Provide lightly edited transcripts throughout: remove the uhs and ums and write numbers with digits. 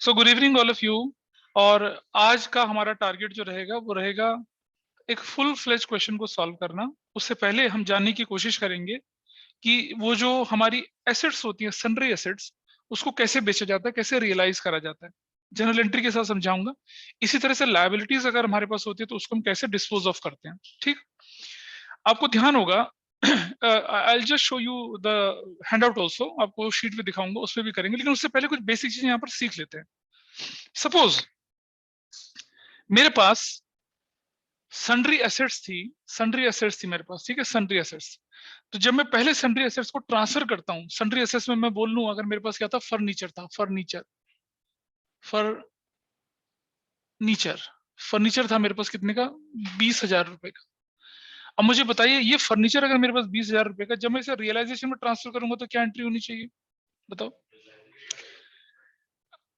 So good evening all of you. और आज का हमारा टारगेट जो रहेगा वो रहेगा एक फुल फ्लेज क्वेश्चन को सॉल्व करना। उससे पहले हम जानने की कोशिश करेंगे कि वो जो हमारी एसेट्स होती हैं, सन्ड्री एसेट्स, उसको कैसे बेचा जाता है, कैसे रियलाइज करा जाता है। जनरल एंट्री के साथ समझाऊंगा। इसी तरह से लायबिलिटीज अगर हमारे पास होती है तो उसको हम कैसे डिस्पोज ऑफ करते हैं। ठीक, आपको ध्यान होगा। I just show you the hand out also, आपको शीट पे दिखाऊंगा, उस पर भी करेंगे, लेकिन उससे पहले कुछ बेसिक चीजें यहाँ पर सीख लेते हैं। सपोज मेरे पास सन्ड्री एसेट्स थी, सन्ड्री एसेट्स थी मेरे पास, ठीक है, सन्ड्री एसेट्स। तो जब मैं पहले सन्ड्री एसेट्स को ट्रांसफर करता हूँ, सन्ड्री एसेट्स में मैं बोल लूं, अगर मेरे पास क्या था, फर्नीचर था, फर्नीचर, फर्नीचर, फर्नीचर था मेरे पास, कितने का, 20,000 रुपए का। अब मुझे बताइए, ये फर्नीचर अगर मेरे पास 20,000 रुपए का, जब मैं इसे रियलाइजेशन में ट्रांसफर करूंगा तो क्या एंट्री होनी चाहिए, बताओ।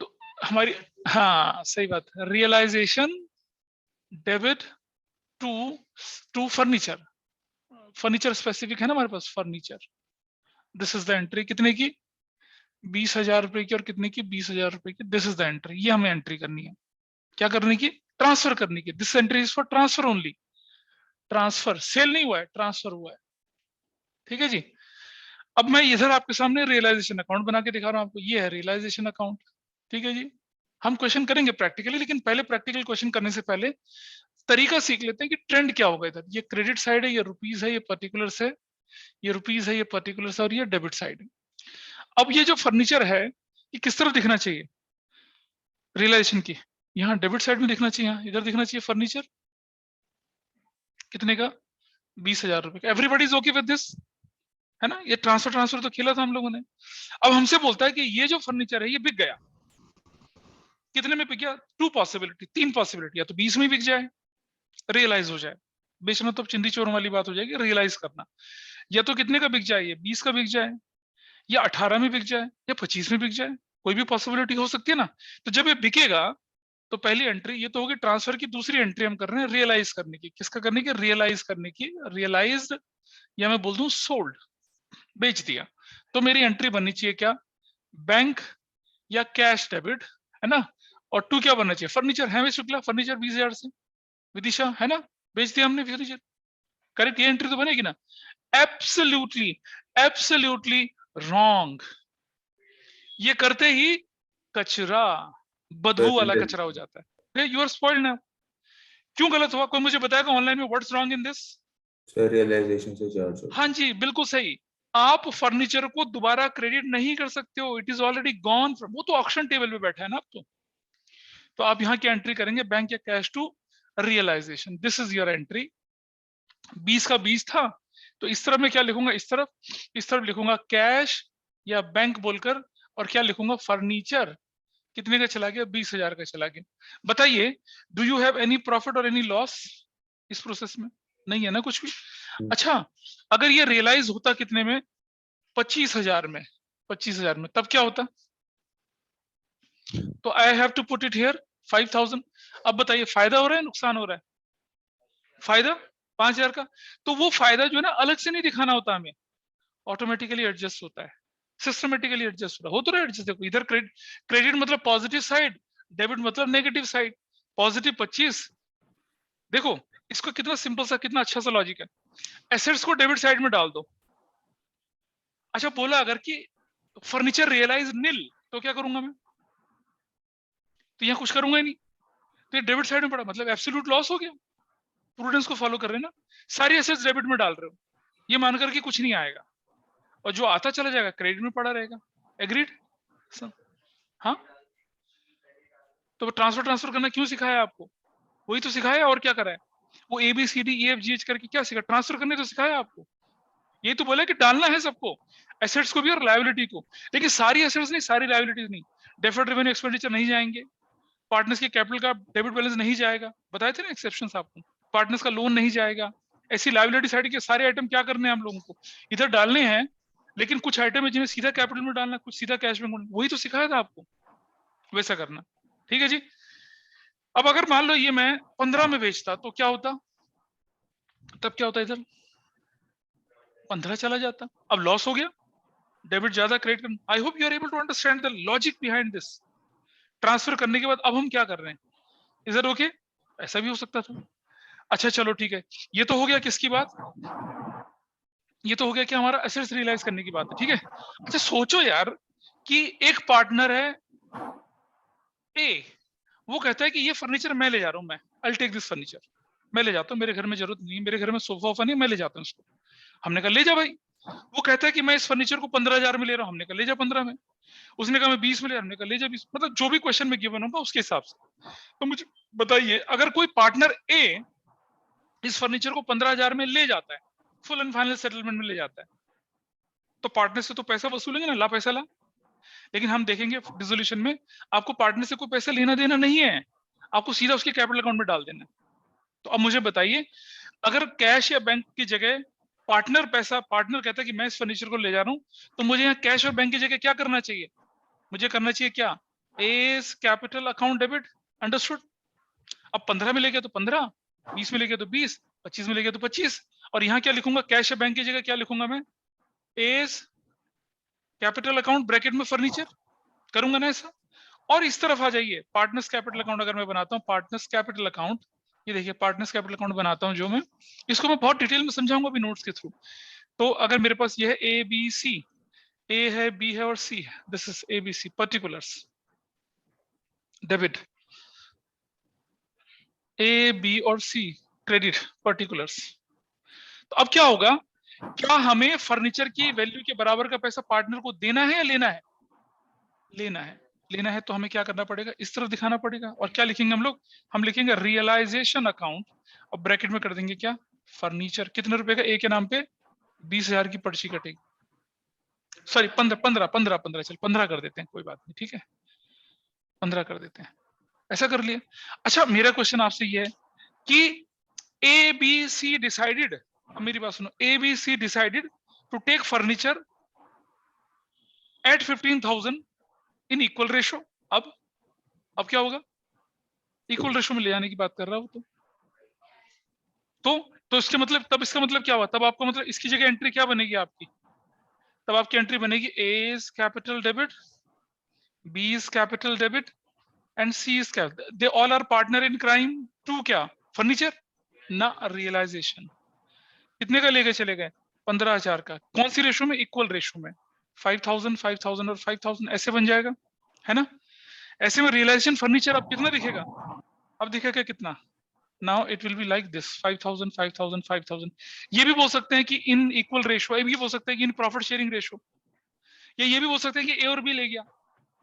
तो हमारी, हाँ सही बात, realisation debit to to furniture. Furniture specific है ना हमारे पास, furniture. This is the entry, कितने की, 20,000 रुपए की, और कितने की, 20,000 रुपए की। दिस इज द एंट्री, ये हमें एंट्री करनी है। क्या करने की, ट्रांसफर करने की। This entry is for transfer only. Transfer, sale नहीं हुआ है, ट्रांसफर हुआ है। ठीक है जी। अब मैं इधर आपके सामने रियलाइजेशन अकाउंट बना के दिखा रहा हूं आपको, ये है रियलाइजेशन अकाउंट। ठीक है जी। हम क्वेश्चन करेंगे प्रैक्टिकली, लेकिन पहले प्रैक्टिकल क्वेश्चन करने से पहले तरीका सीख लेते हैं कि ट्रेंड क्या होगा इधर। ये क्रेडिट साइड है, ये रुपीज है, ये पर्टिकुलर्स है, ये रुपीज है, ये पर्टिकुलर्स है, और ये डेबिट साइड है। अब ये जो फर्नीचर है, ये किस तरफ दिखना चाहिए रियलाइजेशन की, यहाँ डेबिट साइड में दिखना चाहिए, यहाँ इधर दिखना चाहिए फर्नीचर। कितने का, 20,000 रुपए का। Everybody is okay with this, है ना। ये ट्रांसफर ट्रांसफर तो खेला था हम लोगों ने। अब हमसे बोलता है कि ये जो फर्नीचर है ये बिक गया। कितने में बिक गया, टू पॉसिबिलिटी, तीन पॉसिबिलिटी, या तो 20 में बिक जाए, रियलाइज हो जाए। बेचना तो चिंदी चोर वाली बात हो जाएगी, रियलाइज करना। या तो कितने का बिक जाए, ये 20 का बिक जाए, या 18 में बिक जाए, या 25 में बिक जाए। कोई भी पॉसिबिलिटी हो सकती है ना। तो जब ये बिकेगा तो पहली एंट्री ये तो होगी ट्रांसफर की। दूसरी एंट्री हम कर रहे हैं रियलाइज करने की। किसका करने की, रियलाइज करने की। रियलाइज्ड, या मैं बोल दूं सोल्ड, बेच दिया। तो मेरी एंट्री बननी चाहिए क्या, बैंक या कैश डेबिट, है ना। और टू क्या बनना चाहिए, फर्नीचर है शुक्ला, फर्नीचर 20,000 से, विदिशा, है ना, बेच दिया हमने फर्नीचर। करेक्ट, ये एंट्री तो बनेगी ना। Absolutely, absolutely wrong. ये करते ही कचरा, बदबू वाला कचरा हो जाता है। You are spoiled now. क्यों गलत हुआ, कोई मुझे बताएगा ऑनलाइन में, what's wrong in this. Sir realisation से चार्ज हाँ होगा। जी, बिल्कुल सही। आप फर्नीचर को दोबारा क्रेडिट नहीं कर सकते हो, इट इज ऑलरेडी गॉन। वो तो ऑक्शन टेबल पे बैठा है ना अब तो आप यहाँ की एंट्री करेंगे, बैंक या cash to realisation. This is your entry. 20 का 20 था, तो इस तरफ में क्या लिखूंगा, इस तरफ लिखूंगा कैश या बैंक बोलकर, और क्या लिखूंगा, फर्नीचर। कितने का चला गया, 20,000 का चला गया। बताइए, do you have any profit और एनी लॉस इस प्रोसेस में, नहीं है ना कुछ भी। अच्छा, अगर ये रियलाइज होता कितने में, 25,000 में, 25,000 में, तब क्या होता, तो I have to put it here 5,000। अब बताइए, फायदा हो रहा है, नुकसान हो रहा है, फायदा 5,000 का। तो वो फायदा जो है ना, अलग से नहीं दिखाना होता हमें, ऑटोमेटिकली एडजस्ट होता है, सिस्टमेटिकली एडजस्ट हो तो रहा है एडजस्ट। देखो इधर क्रेडिट मतलब पॉजिटिव साइड, डेबिट मतलब नेगेटिव साइड। पॉजिटिव 25, देखो इसको कितना सिंपल सा, कितना अच्छा सा लॉजिक है। एसेट्स को डेबिट साइड में डाल दो। अच्छा, बोला अगर कि फर्नीचर रियलाइज निल, तो क्या करूंगा मैं, तो यहाँ कुछ करूंगा ही नहीं, तो ये डेबिट साइड में पड़ा, मतलब एब्सोल्यूट लॉस हो गया। प्रूडेंस को फॉलो कर रहे हैं ना, सारी एसेट्स डेबिट में डाल रहे हो, ये मानकर कि कुछ नहीं आएगा, और जो आता चला जाएगा क्रेडिट में पड़ा रहेगा। एग्रीड, हाँ। तो ट्रांसफर ट्रांसफर करना क्यों सिखाया आपको, वही तो सिखाया, और क्या करा है। वो ABCDEFGH करके क्या सिखा, ट्रांसफर करने तो सिखाया आपको। ये तो बोला कि डालना है सबको, एसेट्स को भी और लायबिलिटी को। लेकिन सारी एसेट्स नहीं, सारी लायबिलिटीज नहीं। डेफर्ड रेवेन्यू एक्सपेंडिचर नहीं जाएंगे, पार्टनर्स के कैपिटल का डेबिट बैलेंस नहीं जाएगा, बताए थे ना एक्सेप्शंस आपको। पार्टनर्स का लोन नहीं जाएगा। ऐसी लायबिलिटी साइड के सारे आइटम क्या करने हैं हम लोगों को, इधर डालने हैं। लेकिन कुछ आइटम है जिन्हें सीधा कैपिटल में डालना, कुछ सीधा कैश में, वही तो सिखाया था आपको, वैसा करना। ठीक है जी। अब अगर मान लो ये मैं 15 में बेचता तो क्या होता, तब क्या होता, इधर 15 चला जाता, अब लॉस हो गया, डेबिट ज्यादा क्रेडिट करना। I hope you are able to understand the logic behind this. Transfer करने के बाद अब हम क्या कर रहे हैं, इज इट ओके? ऐसा भी हो सकता था। अच्छा चलो ठीक है, ये तो हो गया किसकी बात, ये तो हो गया कि हमारा एसेट्स रियलाइज करने की बात है, ठीक है। अच्छा सोचो यार कि एक पार्टनर है ए, वो कहता है कि ये फर्नीचर मैं ले जा रहा हूं, मैं आई टेक दिस फर्नीचर, मैं ले जाता हूँ, मेरे घर में जरूरत नहीं है, मेरे घर में सोफा वोफा नहीं, मैं ले जाता हूँ इसको। हमने कहा ले जा भाई। वो कहता है कि मैं इस फर्नीचर को 15,000 में ले रहा हूँ, हमने कहा ले जा 15 में। उसने कहा मैं 20 में ले रहा हूं, हमने कहा ले जा 20, मतलब जो भी क्वेश्चन में गिवन होगा उसके हिसाब से। तो मुझे बताइए, अगर कोई पार्टनर ए इस फर्नीचर को 15,000 में ले जाता है, फुल एंड फाइनल सेटलमेंट में ले जाता है, तो पार्टनर से तो पैसा वसूलेंगे ना, ला पैसा ला। लेकिन हम देखेंगे डिसोल्यूशन में आपको पार्टनर से कोई पैसा लेना देना नहीं है, आपको सीधा उसके कैपिटल अकाउंट में डाल देना है। तो अब मुझे बताइए, अगर कैश या बैंक की जगह पार्टनर कहता है कि मैं इस फर्नीचर को ले जा रहा हूं, तो मुझे यहाँ कैश और बैंक की जगह क्या करना चाहिए, मुझे करना चाहिए क्या, S capital account debit, understood. अब 15 में ले गया तो 15, 20 में ले गया तो 20, 25 में ले गया तो 25, और यहाँ क्या लिखूंगा, कैश या बैंक की जगह क्या लिखूंगा मैं, एस कैपिटल अकाउंट ब्रैकेट में फर्नीचर, करूंगा ना ऐसा। और इस तरफ आ जाइए, पार्टनर्स कैपिटल अकाउंट अगर मैं बनाता हूँ, पार्टनर्स कैपिटल अकाउंट, ये देखिए पार्टनर्स कैपिटल अकाउंट बनाता हूँ जो मैं, इसको मैं बहुत डिटेल में समझाऊंगा अभी नोट्स के थ्रू। तो अगर मेरे पास ये है ए बी सी, ए है, बी है और सी है, this is A B C, particulars debit, A B और सी क्रेडिट, पर्टिकुलर्स। तो अब क्या होगा, क्या हमें फर्नीचर की वैल्यू के बराबर का पैसा पार्टनर को देना है या लेना है, लेना है। लेना है तो हमें क्या करना पड़ेगा, इस तरह दिखाना पड़ेगा, और क्या लिखेंगे हम लोग, हम लिखेंगे रियलाइजेशन अकाउंट, और ब्रैकेट में कर देंगे क्या, फर्नीचर। कितने रुपए का, ए के नाम पे 20,000 की पर्ची कटेगी, सॉरी 15 चल 15 कर देते हैं, कोई बात नहीं, ठीक है 15 कर देते हैं, ऐसा कर लिया। अच्छा मेरा क्वेश्चन आपसे ये है कि ए बी सी डिसाइडेड, अब मेरी बात सुनो, A B C decided to take furniture at 15,000 in equal ratio. अब क्या होगा, इक्वल रेशो में ले जाने की बात कर रहा हूं। तो इसके मतलब, तब इसका मतलब क्या हुआ, तब आपको मतलब इसकी जगह एंट्री क्या बनेगी आपकी, तब आपकी एंट्री बनेगी A is capital debit, B is capital debit and C is capital, they all are partner in crime to क्या, फर्नीचर ना रियलाइजेशन। कितने का लेके चले गए, 15,000 का, कौन सी रेशो में, इक्वल रेशो में, 5,000 5,000 और 5,000 ऐसे बन जाएगा, है ना। ऐसे में रियलाइजेशन फर्नीचर अब कितना दिखेगा, अब दिखेगा कितना, now it will be like this 5,000 5,000 5,000। ये भी बोल सकते हैं कि इन इक्वल रेशो, ये भी बोल सकते हैं कि इन प्रॉफिट शेयरिंग रेशो, या ये भी बोल सकते हैं कि ए और बी ले गया,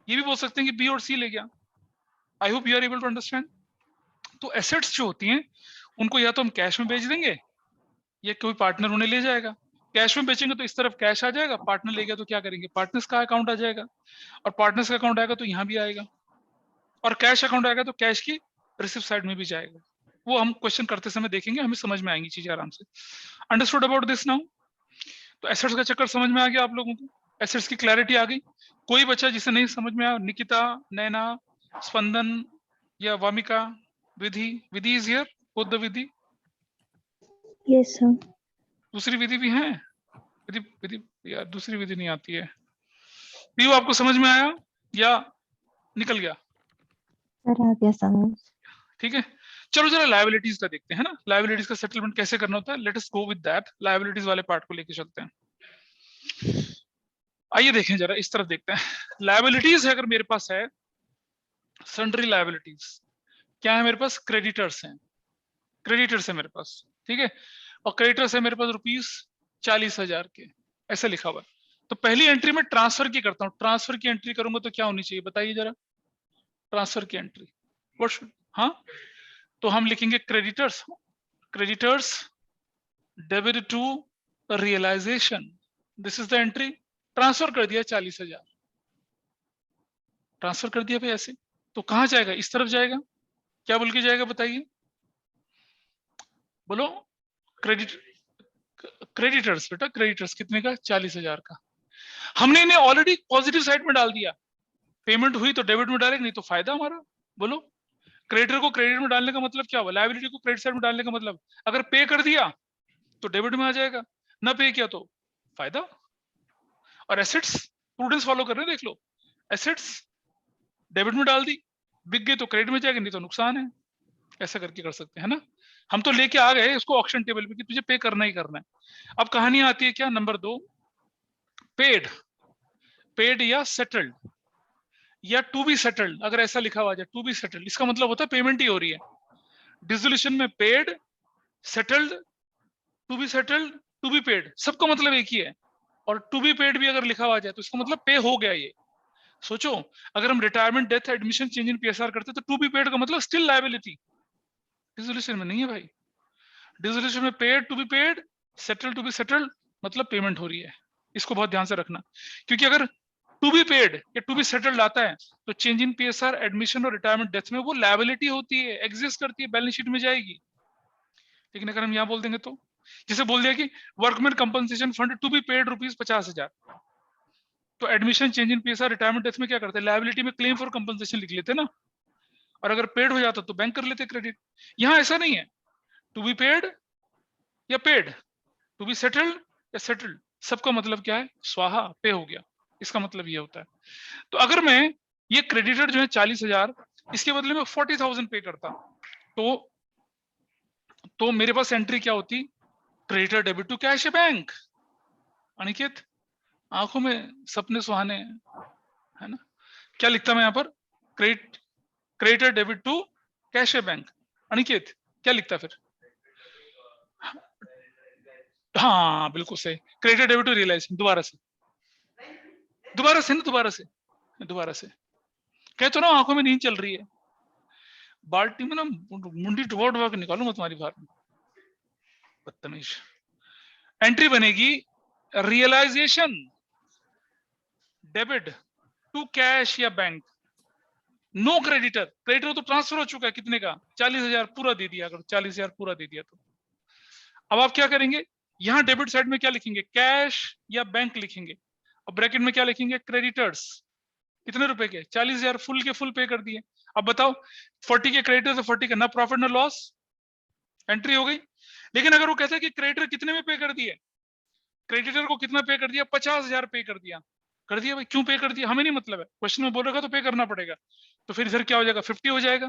ये भी बोल सकते हैं कि बी और सी ले गया। I hope you are able to understand. तो एसेट्स जो होती हैं उनको या तो हम कैश में बेच देंगे या कोई पार्टनर उन्हें ले जाएगा। कैश में बेचेंगे तो इस तरफ कैश आ जाएगा, पार्टनर ले गया तो क्या करेंगे, पार्टनर्स का अकाउंट आ जाएगा, और पार्टनर्स का अकाउंट आएगा तो यहाँ भी आएगा, और कैश अकाउंट आएगा तो कैश की रिसिप्ट साइड में भी जाएगा। वो हम क्वेश्चन करते समय देखेंगे, हमें समझ में आएंगी चीजें आराम से। Understood about this now. तो एसेट्स का चक्कर समझ में आ गया आप लोगों को, एसेट्स की क्लैरिटी आ गई। कोई बच्चा जिसे नहीं समझ में आया, निकिता, नैना, स्पंदन या Vamika, Vidhi, Vidhi is here, both the Vidhi, yes sir. दूसरी विधि भी है, विधि विधि यार दूसरी विधि नहीं आती है। पीयू आपको समझ में आया या निकल गया, सर आ गया समझ। ठीक है। चलो जरा लायबिलिटीज का देखते हैं ना, लायबिलिटीज का सेटलमेंट कैसे करना होता है, let us go with that, liabilities वाले पार्ट को लेके चलते हैं। आइए देखें जरा, इस तरफ देखते हैं। लायबिलिटीज है अगर मेरे पास है, सन्ड्री लायबिलिटीज, क्या है मेरे पास, क्रेडिटर्स हैं, क्रेडिटर्स है मेरे पास, ठीक है, और क्रेडिटर्स है मेरे पास ₹40,000 के, ऐसे लिखा हुआ है। तो पहली एंट्री में ट्रांसफर की करता हूँ, ट्रांसफर की एंट्री करूंगा तो क्या होनी चाहिए बताइए जरा, ट्रांसफर की एंट्री व्हाट शुड, हाँ तो हम लिखेंगे creditors, creditors debit to realisation, this is the entry, transfer कर दिया 40,000, ट्रांसफर कर दिया भाई ऐसे। तो कहां जाएगा, इस तरफ जाएगा, क्या बोल के जाएगा बताइए, बोलो, क्रेडिट, क्रेडिटर्स बेटा, क्रेडिटर्स कितने का, 40,000 का। हमने इन्हें ऑलरेडी पॉजिटिव साइड में डाल दिया, पेमेंट हुई तो डेबिट में डालेंगे, नहीं तो फायदा हमारा। बोलो, क्रेडिटर को क्रेडिट में डालने का मतलब क्या हुआ, लायबिलिटी को क्रेडिट साइड में डालने का मतलब, अगर पे कर दिया तो डेबिट में आ जाएगा, ना पे किया तो फायदा। और एसेट्स प्रूडेंस फॉलो कर रहे हैं, देख लो, एसेट्स डेबिट में डाल दी बिक गई तो क्रेडिट में जाएगी, नहीं तो नुकसान है। ऐसा करके कर सकते हैं ना। हम तो लेके आ गए इसको ऑक्शन टेबल पे कि तुझे पे करना ही करना है। अब कहानी आती है क्या, नंबर 2, पेड। पेड या सेटल्ड या टू बी सेटल्ड, अगर ऐसा लिखा हुआ जाए टू बी सेटल्ड, इसका मतलब होता है पेमेंट ही हो रही है। डिसोल्यूशन में paid, settled, to be settled, to be paid, सबका मतलब एक ही है। और टू बी पेड भी अगर लिखा हुआ जाए तो इसका मतलब पे हो गया ये। सोचो, अगर हम retirement, death, admission, change in PSR करते तो टू बी पेड का मतलब स्टिल लायबिलिटी। डिसोल्यूशन में नहीं है भाई। डिसोल्यूशन में paid, to be paid, settle, to be settled, मतलब पेमेंट हो रही है। इसको बहुत ध्यान से रखना, क्योंकि अगर टू बी पेड या टू बी सेटल्ड आता है तो चेंज इन पीएसआर, एडमिशन और रिटायरमेंट डेथ में वो लायबिलिटी होती है, एग्जिस्ट करती है, बैलेंस शीट में जाएगी। लेकिन अगर हम यहाँ बोल देंगे तो, जैसे बोल दिया कि workman compensation fund to be paid ₹50,000, तो admission, change in PSR, retirement death में क्या करते हैं, लायबिलिटी में क्लेम फॉर कंपनसेशन लिख लेते ना, और अगर पेड हो जाता तो बैंक कर लेते क्रेडिट। यहाँ ऐसा नहीं है, टू बी पेड या पेड, टू बी सेटल्ड या सेटल्ड, सबका मतलब क्या है, स्वाहा, पे हो गया। इसका मतलब ये होता है। तो अगर मैं ये क्रेडिटर जो है 40,000, इसके बदले में 40,000 पे करता, तो मेरे पास एंट्री क्या होती, creditor debit to cash bank. Aniket, आंखों में सपने सुहाने हैं, है ना। क्या लिखता मैं यहाँ पर, creditor debit to cash bank. Aniket क्या लिखता फिर, हाँ बिल्कुल सही, क्रेडिटर डेबिट टू रियलाइजेशन। दोबारा से कह तो ना, आंखों में नींद चल रही है, बाल्टी में ना मुंडी डुबा डुबा के निकालूंगा तुम्हारी बाहर में, बदतमीज। एंट्री बनेगी रियलाइजेशन डेबिट टू कैश या बैंक, नो क्रेडिटर। क्रेडिटर तो ट्रांसफर हो चुका है, कितने का, 40,000 पूरा दे दिया, अगर 40,000 पूरा दे दिया तो अब आप क्या करेंगे, यहां डेबिट साइड में क्या लिखेंगे, कैश या बैंक लिखेंगे, और ब्रैकेट में क्या लिखेंगे, क्रेडिटर्स। कितने रुपए के, 40,000 फुल के फुल पे कर दिए। अब बताओ, 40 के क्रेडिटर तो 40 का ना प्रॉफिट ना लॉस, एंट्री हो गई। लेकिन अगर वो कहता है कि क्रेडिटर कितने में पे कर दिए, क्रेडिटर को कितना पे कर दिया, 50,000 पे कर दिया भाई, क्यों पे कर दिया हमें नहीं मतलब है, क्वेश्चन में बोलेगा तो पे करना पड़ेगा, तो फिर इधर क्या हो जाएगा, 50 हो जाएगा।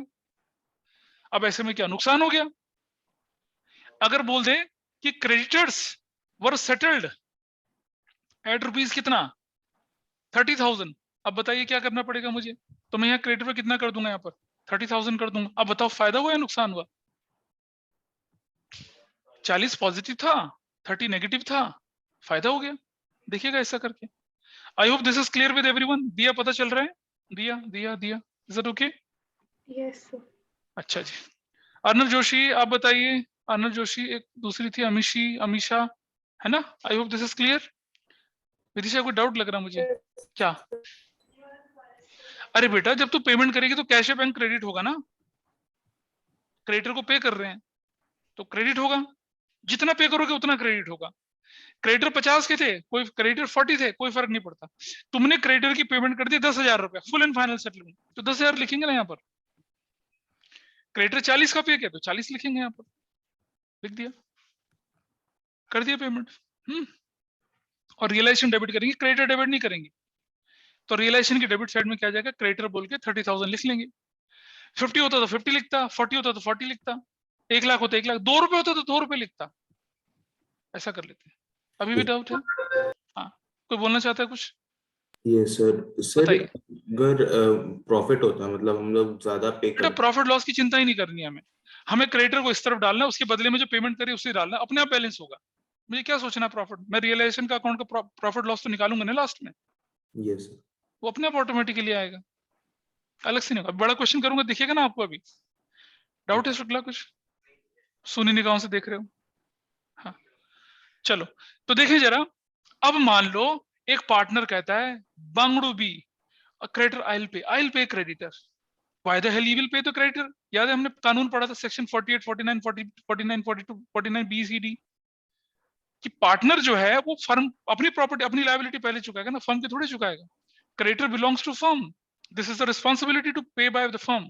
अब ऐसे में क्या नुकसान हो गया। अगर बोल दे कि creditors were settled at rupees कितना, 30,000, अब बताइए क्या करना पड़ेगा मुझे, तो मैं यहाँ क्रेडिटर पे कितना कर दूंगा, यहाँ पर 30,000 कर दूंगा। अब बताओ फायदा हुआ या नुकसान हुआ, 40 पॉजिटिव था, 30 नेगेटिव था, फायदा हो गया। देखिएगा ऐसा करके। I hope this is clear with everyone. दिया पता चल रहा है, दिया दिया दिया, is it okay? Yes sir. अच्छा जी, अर्नब जोशी आप बताइए। अर्नब जोशी, एक दूसरी थी अमीशा, है ना। I hope this is clear. Vidisha कोई डाउट लग रहा मुझे क्या? अरे बेटा, जब तू पेमेंट करेगी तो कैश बैंक क्रेडिट होगा ना, क्रेडिटर को पे कर रहे हैं तो क्रेडिट होगा, जितना पे करोगे उतना क्रेडिट होगा। क्रेडिटर 50 के थे, कोई क्रेडिटर 40 थे, कोई फर्क नहीं पड़ता। तुमने क्रेडिटर की पेमेंट कर दी 10,000 रुपया, फुल एंड फाइनल सेटलमेंट, तो 10,000 लिखेंगे ना यहाँ पर। क्रेडिटर 40 का पे किया तो 40 लिखेंगे यहाँ पर, लिख दिया, कर दिया पेमेंट। और रियलाइजेशन डेबिट करेंगे, क्रेडिटर डेबिट नहीं करेंगे। तो रियलाइजेशन की डेबिट साइड में क्या जाएगा, क्रेडिटर बोल के 30,000 लिख लेंगे। 50 होता तो 50 लिखता, 40 होता तो 40 लिखता, 1 लाख होता 1 लाख, 2 रुपए होता तो 2 रुपए लिखता। ऐसा कर लेते हैं। अभी भी डाउट है? हाँ, कोई बोलना चाहता है कुछ? ये सर बताइए। अगर प्रॉफिट होता है, मतलब हम लोग ज्यादा पे बेटा कर, प्रॉफिट लॉस की चिंता ही नहीं करनी है हमें क्रेडिटर को इस तरफ डालना है, उसके बदले में जो पेमेंट करे उसे डालना, अपने आप बैलेंस होगा। मुझे क्या सोचना प्रॉफिट, मैं रियलाइजेशन का अकाउंट का प्रॉफिट लॉस तो निकालूंगा ना लास्ट में, ये सर वो अपने आप ऑटोमेटिकली आएगा, अलग से नहीं होगा। बड़ा क्वेश्चन करूंगा, दिखेगा ना आपको। अभी डाउट है शुक्ला कुछ, सुनी निगाहों से देख रहे हो? हाँ चलो, तो देखें जरा। अब मान लो एक पार्टनर कहता है बांगड़ू B creditor, I will pay creditor, why the hell he will pay the creditor. याद है हमने कानून पढ़ा था, सेक्शन 48, 49, 40, 49, 42, 49 बी सी डी, कि पार्टनर जो है वो फर्म अपनी प्रॉपर्टी, अपनी लायबिलिटी पहले चुकाएगा ना, फर्म की थोड़ी चुकाएगा। Creditor belongs to firm, this is the responsibility to pay by the firm,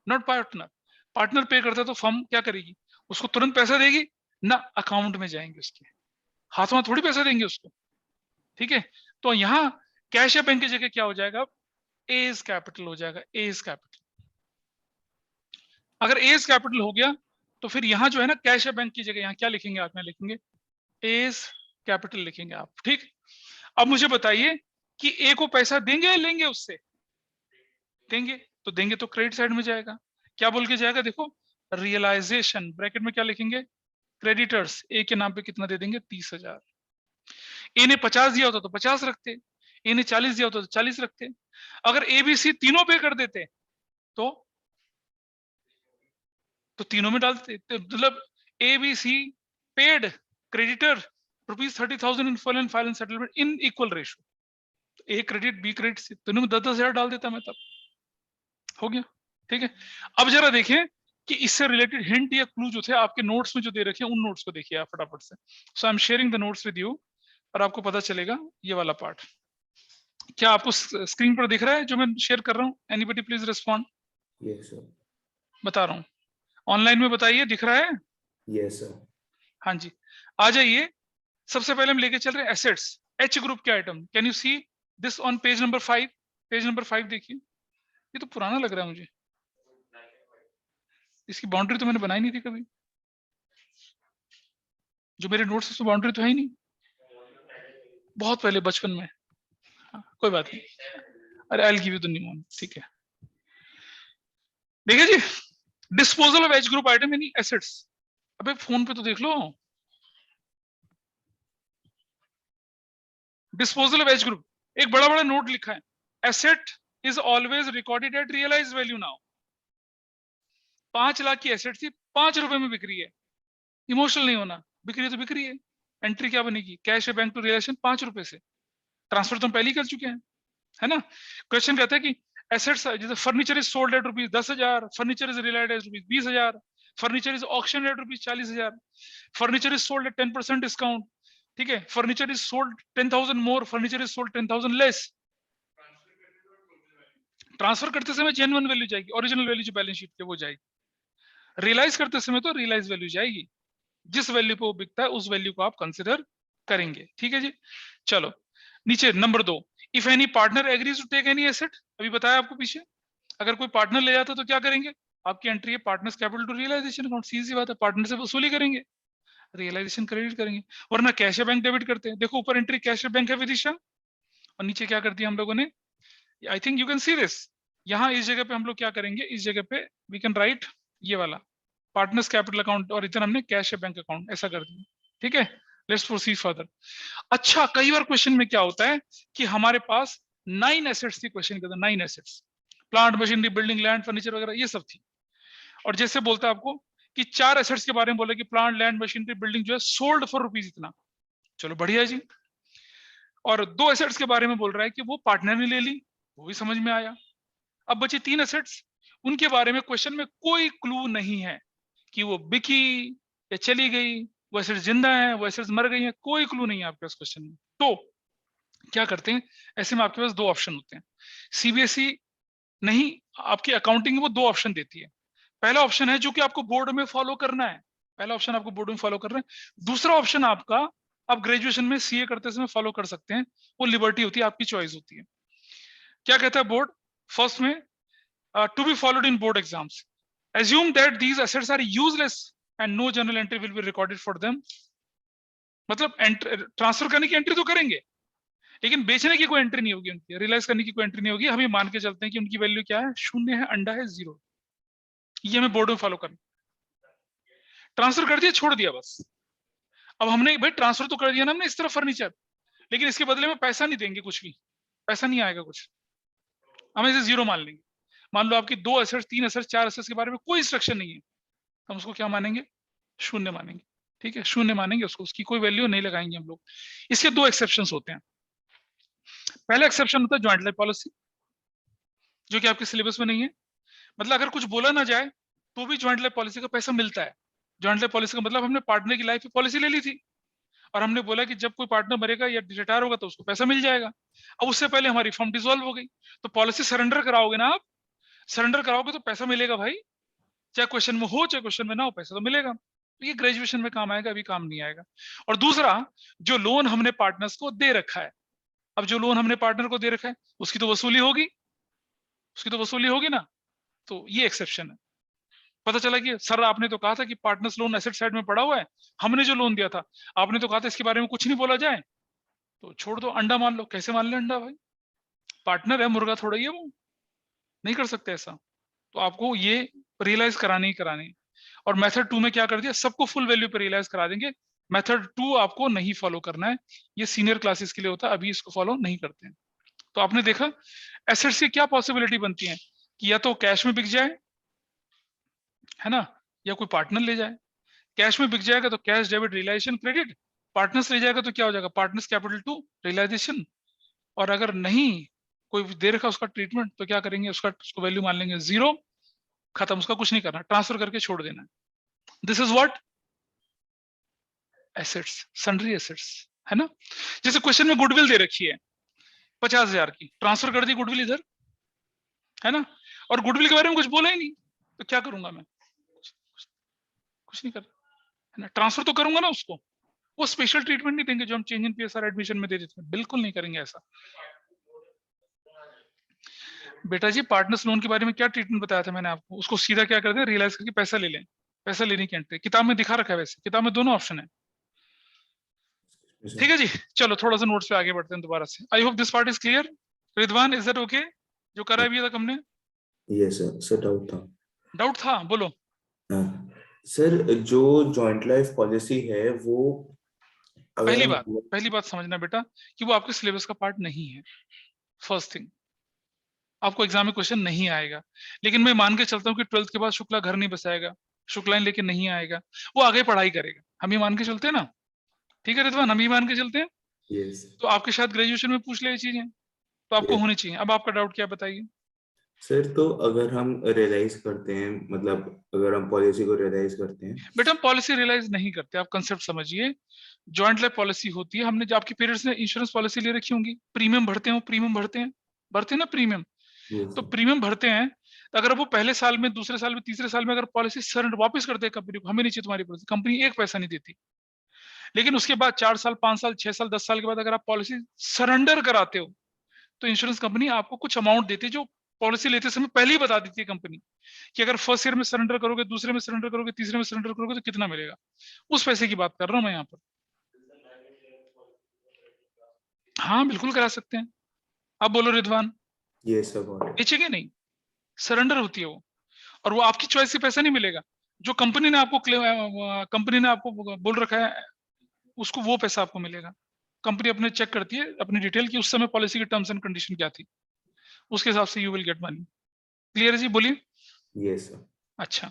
not partner. Partner pay करता है तो फर्म क्या करेगी, उसको तुरंत पैसा देगी ना, अकाउंट में जाएंगे उसके, हाथों में थोड़ी पैसा देंगे उसको। ठीक है, तो यहाँ कैश या बैंक की जगह क्या हो जाएगा, एज कैपिटल हो जाएगा, एज कैपिटल। अगर एज कैपिटल हो गया तो फिर यहाँ जो है ना कैश या बैंक की जगह यहाँ क्या लिखेंगे आप, यहाँ लिखेंगे एज कैपिटल लिखेंगे आप। ठीक, अब मुझे बताइए कि ए को पैसा देंगे या लेंगे उससे? देंगे, तो देंगे तो क्रेडिट साइड में जाएगा। क्या बोल के जाएगा, देखो रियलाइजेशन ब्रैकेट में क्या लिखेंगे, क्रेडिटर्स ए के नाम पे कितना दे देंगे, 30,000। ए ने 50 दिया होता तो 50 रखते, ए ने 40 दिया होता तो 40 रखते। अगर ए बी सी तीनों पे कर देते तो तीनों में डाल देते, तो मतलब A B C paid creditor ₹30,000 in full and final settlement in equal ratio. A credit B credit C, तीनों में 10,000 डाल देता मैं, तब हो गया। ठीक है, अब जरा देखें कि इससे रिलेटेड हिंट या क्लू जो थे आपके नोट्स में जो दे रखे हैं, उन नोट्स को देखिए आप फटाफट से। So I am sharing the notes with you और आपको पता चलेगा ये वाला पार्ट। क्या आपको स्क्रीन पर दिख रहा है जो मैं शेयर कर रहा हूँ? Anybody please respond. Yes sir. बता रहा हूँ, ऑनलाइन में बताइए दिख रहा है? Yes sir. हाँ जी, आ जाइए। सबसे पहले हम लेके चल रहे हैं एसेट्स, एच ग्रुप के item. Can you see this on page number 5? Page number 5 देखिए, ये तो पुराना लग रहा है मुझे, इसकी बाउंड्री तो मैंने बनाई नहीं थी कभी, जो मेरे नोट्स है तो बाउंड्री तो है ही नहीं, बहुत पहले बचपन में। हाँ, कोई बात नहीं, अरे I will give you the new one. ठीक है, देखिए जी, disposal of H group item यानी एसेट्स। अबे फोन पे तो देख लो, डिस्पोजल ऑफ एच ग्रुप, एक बड़ा बड़ा नोट लिखा है, asset is always recorded at realise value now. 5 lakh की एसेट थी, 5 रुपए में बिक रही है, इमोशनल नहीं होना, बिक रही है तो बिक रही है। एंट्री क्या बनेगी, कैश या बैंक टू रियलाइजेशन 5 रुपए से, ट्रांसफर तो हम पहले ही कर चुके हैं, है ना। क्वेश्चन कहता है कि एसेट्स जैसे furniture is sold at ₹10,000, furniture is realised at ₹20,000, furniture is auction at ₹40,000, furniture is sold at 10% discount. ठीक है, furniture is sold 10,000 more, furniture is sold 10,000 less. Transfer करते समय जेन्युइन वैल्यू जाएगी, ओरिजिनल वैल्यू जो balance sheet पे वो जाएगी। Realise करते समय तो रियलाइज वैल्यू जाएगी, जिस वैल्यू पे वो बिकता है उस वैल्यू को आप कंसिडर करेंगे। ठीक है जी, चलो नीचे number 2, if any partner agrees to take any asset, अभी बताया आपको पीछे, अगर कोई पार्टनर ले जाता तो क्या करेंगे, आपकी एंट्री है partners capital to realisation account, सीधी बात है, पार्टनर से वसूली करेंगे, रियलाइजेशन क्रेडिट करेंगे, वरना कैश या बैंक डेबिट करते हैं। देखो ऊपर एंट्री कैश या बैंक है विदिशा, और नीचे क्या कर दिया हम लोगों ने, I think you can see this, यहाँ इस जगह पे हम लोग क्या करेंगे, इस जगह पे वी कैन राइट ये वाला पार्टनर्स कैपिटल अकाउंट, और इधर हमने कैश या बैंक अकाउंट ऐसा कर दिया। ठीक है, लेट्स प्रोसीड फर्दर। अच्छा, कई बार क्वेश्चन में क्या होता है कि हमारे पास 9 एसेट्स थी, क्वेश्चन के अंदर 9 assets, plant machinery building land furniture वगैरह ये सब थी, और जैसे बोलता है आपको कि 4 एसेट्स के बारे में बोला कि प्लांट लैंड मशीनरी बिल्डिंग जो है सोल्ड फॉर रुपीज इतना, चलो बढ़िया जी, और 2 एसेट्स के बारे में बोल रहा है कि वो पार्टनर ने ले ली, वो भी समझ में आया। अब बचे 3 एसेट्स, उनके बारे में क्वेश्चन में कोई क्लू नहीं है कि वो बिकी या चली गई, वो एसेट्स जिंदा है, वो एसेट्स मर गई हैं, कोई क्लू नहीं है आपके पास क्वेश्चन में। तो क्या करते हैं, ऐसे में आपके पास 2 ऑप्शन होते हैं। सीबीएसई नहीं, आपकी अकाउंटिंग वो 2 ऑप्शन देती है। पहला ऑप्शन है जो कि आपको बोर्ड में फॉलो करना है, पहला ऑप्शन आपको बोर्ड में फॉलो करना है। दूसरा ऑप्शन आपका, आप ग्रेजुएशन में सीए करते समय फॉलो कर सकते हैं, वो लिबर्टी होती है, आपकी चॉइस होती है। क्या कहता है बोर्ड, फर्स्ट में to be followed in board exams, assume that these assets are useless and no journal entry will be recorded for them। मतलब ट्रांसफर करने की एंट्री तो करेंगे, लेकिन बेचने की कोई एंट्री नहीं होगी उनकी, रियलाइज करने की कोई एंट्री नहीं होगी। हम ये मान के चलते हैं कि उनकी वैल्यू क्या है, 0 है, अंडा है, 0। ये हमें बोर्ड में फॉलो करना, ट्रांसफर कर दिया, छोड़ दिया बस। अब हमने भाई ट्रांसफर तो कर दिया ना हमने इस तरफ फर्नीचर, लेकिन इसके बदले में पैसा नहीं देंगे, कुछ भी पैसा नहीं आएगा कुछ, हम इसे 0 मान लेंगे। मान लो आपकी 2 एसेट्स 3 एसेट्स 4 एसेट्स के बारे में कोई इंस्ट्रक्शन नहीं है, हम उसको क्या मानेंगे, 0 मानेंगे। ठीक है, 0 मानेंगे उसको, उसकी कोई वैल्यू नहीं लगाएंगे हम लोग। इसके 2 एक्सेप्शंस होते हैं। पहला एक्सेप्शन होता है ज्वाइंट लाइफ पॉलिसी, जो कि आपके सिलेबस में नहीं है, मतलब अगर कुछ बोला ना जाए तो भी ज्वाइंट लाइफ पॉलिसी का पैसा मिलता है। ज्वाइंट लाइफ पॉलिसी का मतलब हमने पार्टनर की लाइफ की पॉलिसी ले ली थी, और हमने बोला कि जब कोई पार्टनर मरेगा या रिटायर होगा तो उसको पैसा मिल जाएगा। अब उससे पहले हमारी फर्म डिसॉल्व हो गई, तो पॉलिसी सरेंडर कराओगे ना आप, सरेंडर कराओगे तो पैसा मिलेगा भाई, चाहे क्वेश्चन में हो चाहे क्वेश्चन में ना हो, पैसा तो मिलेगा। तो ये ग्रेजुएशन में काम आएगा, अभी काम नहीं आएगा। और दूसरा, जो लोन हमने पार्टनर्स को दे रखा है, अब जो लोन हमने पार्टनर को दे रखा है उसकी तो वसूली होगी, उसकी तो वसूली होगी ना, तो ये एक्सेप्शन है। पता चला कि सर आपने तो कहा था कि पार्टनर्स लोन एसेट साइड में पड़ा हुआ है, हमने जो लोन दिया था आपने तो कहा था इसके बारे में कुछ नहीं बोला जाए, तो छोड़ दो, अंडा मान लो। कैसे मान ले अंडा भाई? पार्टनर है, मुर्गा थोड़ा ही है वो, नहीं कर सकते ऐसा। तो आपको ये रियलाइज करानी ही करानी। और मेथड 2 में क्या कर दिया, सबको फुल वैल्यू पे रियलाइज करा देंगे। मेथड 2 आपको नहीं फॉलो करना है, ये सीनियर क्लासेस के लिए होता है, अभी इसको फॉलो नहीं करते हैं। तो आपने देखा एसेट्स की क्या पॉसिबिलिटी बनती है कि या तो कैश में बिक जाए, है ना, या कोई पार्टनर ले जाए। कैश में बिक जाएगा तो cash debit realisation credit, partners ले जाएगा तो क्या हो जाएगा, पार्टनर्स कैपिटल टू रियलाइजेशन। और अगर नहीं कोई दे रखा उसका ट्रीटमेंट तो क्या करेंगे, उसको वैल्यू मान लेंगे जीरो, खत्म, उसका कुछ नहीं करना, ट्रांसफर करके छोड़ देना है। This is what assets, sundry assets, है ना। जैसे क्वेश्चन में गुडविल दे रखी है 50,000 की, ट्रांसफर कर दी गुडविल इधर, है ना, और गुडविल के बारे में कुछ बोला ही नहीं, तो क्या करूंगा मैं, कुछ नहीं कर, है ना, ट्रांसफर तो करूंगा ना उसको। वो स्पेशल ट्रीटमेंट नहीं देंगे जो हम चेंज इन पीएसआर एडमिशन में दे देते हैं, बिल्कुल नहीं करेंगे ऐसा। बेटा जी पार्टनर्स लोन के बारे में क्या ट्रीटमेंट बताया था मैंने आपको, उसको सीधा क्या करते हैं, रियलाइज करके पैसा ले लें, पैसा लेने की एंट्री किताब में दिखा रखा है, वैसे किताब में दोनों ऑप्शन है। ठीक है जी, चलो थोड़ा सा नोट्स पे आगे बढ़ते हैं दोबारा से। I hope this part is clear. Ridwan is that okay, जो करा भी तक हमने? यस सर, डाउट था। डाउट था, बोलो। हाँ सर, जो जॉइंट लाइफ पॉलिसी है वो अगर हम पहली बात समझना बेटा कि वो आपके सिलेबस का पार्ट नहीं है। फर्स्ट थिंग, आपको एग्जाम में क्वेश्चन नहीं आएगा, लेकिन मैं मान के चलता हूँ कि 12th के बाद शुक्ला घर नहीं बसाएगा, शुक्ला लेके नहीं आएगा, वो आगे पढ़ाई करेगा, हम ही मान के चलते हैं ना। ठीक है रिदवान, हम ही मान के चलते हैं। यस तो आपके शायद ग्रेजुएशन में पूछ ले ये चीजें, तो आपको यस होनी चाहिए। अब आपका डाउट क्या, बताइए। सर, तो अगर हम रियलाइज करते हैं, मतलब अगर हम पॉलिसी को रियलाइज करते हैं। बेटा हम पॉलिसी रियलाइज नहीं करते, आप कंसेप्ट समझिए। जॉइंट लाइफ पॉलिसी होती है, हमने जो आपके पेरेंट्स ने इंश्योरेंस पॉलिसी ले रखी होंगी, प्रीमियम भरते हैं, प्रीमियम भरते हैं ना प्रीमियम। यस तो प्रीमियम भरते हैं, तो अगर वो पहले साल में, दूसरे साल में, तीसरे साल में अगर पॉलिसी सरेंडर वापस करते हैं कंपनी को, हमें नहीं चाहिए तुम्हारी पॉलिसी, कंपनी एक पैसा नहीं देती। लेकिन उसके बाद 4 साल, 5 साल, 6 साल, 10 साल के बाद अगर आप पॉलिसी सरेंडर कराते हो, तो इंश्योरेंस कंपनी आपको कुछ अमाउंट देती है, जो पॉलिसी लेते समय पहले ही बता देती है कंपनी कि अगर फर्स्ट ईयर में सरेंडर करोगे, दूसरे में सरेंडर करोगे, तीसरे में सरेंडर करोगे तो कितना मिलेगा। उस पैसे की बात कर रहा हूं मैं यहाँ पर। हाँ बिल्कुल करा सकते हैं। अब बोलो Ridwan, yes sir, got it. बेचेंगे नहीं, सरेंडर होती है वो, और वो आपकी चॉइस से पैसा नहीं मिलेगा, जो कंपनी ने आपको बोल रखा है उसको वो पैसा आपको मिलेगा। कंपनी अपने चेक करती है अपनी डिटेल की, उस समय पॉलिसी की टर्म्स एंड कंडीशन क्या थी, उसके हिसाब से you will get money. Clear है जी, बोलिए। Yes sir. अच्छा,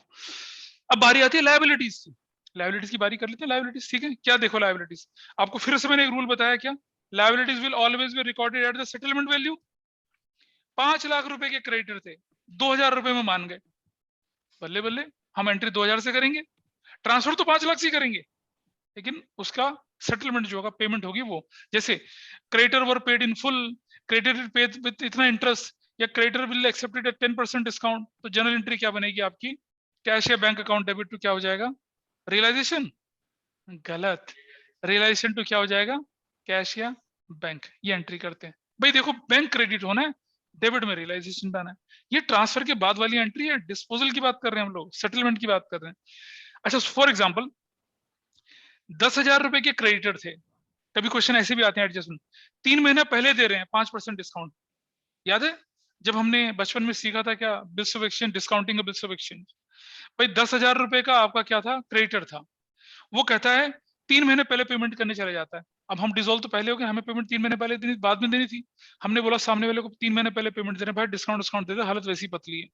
अब बारी आती है लायबिलिटीज की। लायबिलिटीज की बारी कर लेते हैं। लायबिलिटीज, ठीक है, क्या देखो लायबिलिटीज, आपको फिर से मैंने एक रूल बताया क्या, liabilities will always be recorded at the settlement value. 5 lakh रुपए के क्रेडिटर थे, 2,000 रुपए में मान गए, बल्ले बल्ले, हम एंट्री 2,000 से करेंगे, ट्रांसफर तो 5 लाख से ही करेंगे, लेकिन उसका सेटलमेंट जो होगा, पेमेंट होगी वो, जैसे creditor were paid in full, creditor paid with इतना इंटरेस्ट, या creditor will accepted eight 10% discount, तो जनरल एंट्री क्या बनेगी आपकी, कैश या बैंक अकाउंट डेबिट टू क्या हो जाएगा, रियलाइजेशन। गलत, रियलाइजेशन टू क्या हो जाएगा, कैश या बैंक। ये एंट्री करते हैं भाई, देखो बैंक क्रेडिट होना है, डेबिट में रियलाइजेशन डालना है। ये ट्रांसफर के बाद वाली एंट्री है, डिस्पोजल की बात कर रहे हैं हम लोग, सेटलमेंट की बात कर रहे हैं। अच्छा फॉर एग्जाम्पल 10,000 रुपए के क्रेडिटर थे, कभी क्वेश्चन ऐसे भी आते हैं एडजस्टमेंट, 3 महीना पहले दे रहे हैं 5% डिस्काउंट, याद है जब हमने बचपन में सीखा था क्या, bills of exchange, discounting of bills of exchange. भाई 10,000 रुपए का आपका क्या था, क्रेडिटर था, वो कहता है 3 महीने पहले पेमेंट करने चला जाता है। अब हम डिसॉल्व तो पहले हो गए, हमें पेमेंट 3 महीने पहले देनी, बाद में देनी थी। हमने बोला सामने वाले को 3 महीने पहले पेमेंट देना, भाई डिस्काउंट दे दे, हालत वैसी पतली है।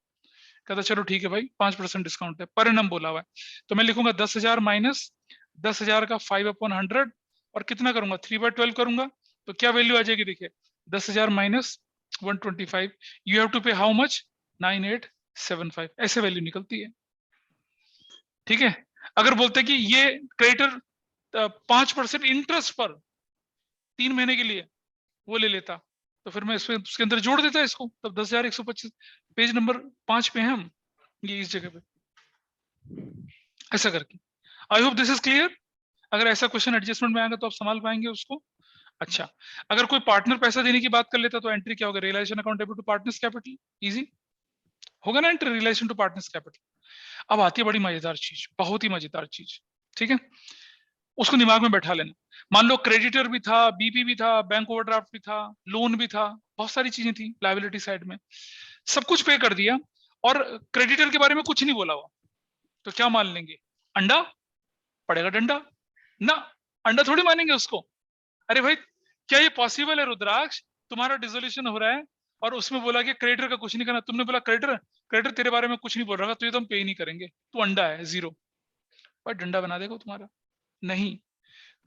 कहता चलो ठीक है भाई 5% डिस्काउंट है, पर एनम बोला हुआ है, तो मैं लिखूंगा 10,000 माइनस 10,000 का 5/100, और कितना करूंगा 3/12 करूंगा, तो क्या वैल्यू आ जाएगी, देखिए 10,000 माइनस 125, यू हैव टू पे हाउ मच, 9875, ऐसे वैल्यू निकलती है। ठीक है, अगर बोलते कि ये क्रेडिटर 5% इंटरेस्ट पर 3 महीने के लिए वो ले लेता, तो फिर मैं इसमें उसके अंदर जोड़ देता इसको, तब 10,125, पेज नंबर 5 पे हैं हम, ये इस जगह पे ऐसा करके। I hope this is clear. अगर ऐसा क्वेश्चन एडजस्टमेंट में आएगा तो आप संभाल पाएंगे उसको। अच्छा, अगर कोई पार्टनर पैसा देने की बात कर लेता तो एंट्री क्या होगा, realisation account debit to partners capital, easy होगा ना entry, realisation to partners capital. अब आती है बड़ी मजेदार चीज, बहुत ही मजेदार चीज, ठीक है, उसको दिमाग में बैठा लेना। मान लो क्रेडिटर भी था, बीपी भी था, बैंक ओवरड्राफ्ट भी था, लोन भी था, बहुत सारी चीजें थी लायबिलिटी साइड में, सब कुछ पे कर दिया और क्रेडिटर के बारे में कुछ नहीं बोला हुआ, तो क्या मान लेंगे? अंडा पड़ेगा डंडा ना, अंडा थोड़ी मानेंगे उसको। अरे भाई क्या ये पॉसिबल है रुद्राक्ष, तुम्हारा डिसोल्यूशन हो रहा है और उसमें बोला कि क्रेडिटर का कुछ नहीं करना, तुमने बोला क्रेडिटर क्रेडिटर तेरे बारे में कुछ नहीं बोल रहा, तो ये तो हम पे ही नहीं करेंगे, तू अंडा है, जीरो, पर डंडा बना देगा तुम्हारा? नहीं।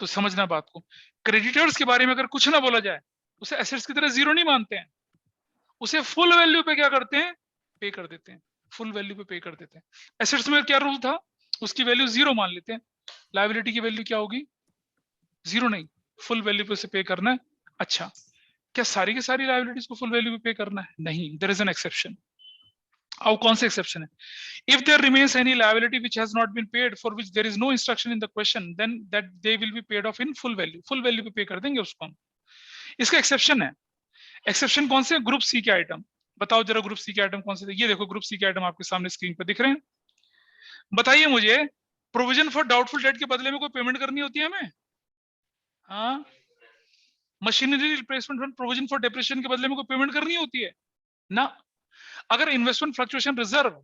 तो समझना बात को, क्रेडिटर्स के बारे में अगर कुछ ना बोला जाए, उसे एसेट्स की तरह जीरो नहीं मानते हैं, उसे फुल वैल्यू पे क्या करते हैं? पे कर देते हैं, फुल वैल्यू पे कर देते हैं। एसेट्स में क्या रूल था? उसकी वैल्यू जीरो मान लेते हैं, लायबिलिटी की वैल्यू क्या होगी? जीरो नहीं, फुल वैल्यू पे उसे पे करना है। अच्छा, क्या सारी की सारी लायबिलिटीज को फुल वैल्यू पे पे करना है? नहीं, देयर इज एन एक्सेप्शन। अब कौन सा एक्सेप्शन है? if there remains any liability which has not been paid, for which there is no instruction in the question, then that they will be paid off in full value पे पे कर देंगे उसको हम। इसका एक्सेप्शन है। Exception कौन से? ग्रुप सी के आइटम। बताओ जरा ग्रुप सी के आइटम कौन से थे? ये देखो ग्रुप सी के आइटम आपके सामने स्क्रीन पर दिख रहे हैं। बताइए मुझे, प्रोविजन फॉर डाउटफुल डेट के बदले में कोई पेमेंट करनी होती है हमें? हाँ, machinery replacement fund provision for depreciation के बदले में कोई पेमेंट करनी होती है ना। अगर इन्वेस्टमेंट फ्लक्चुएशन रिजर्व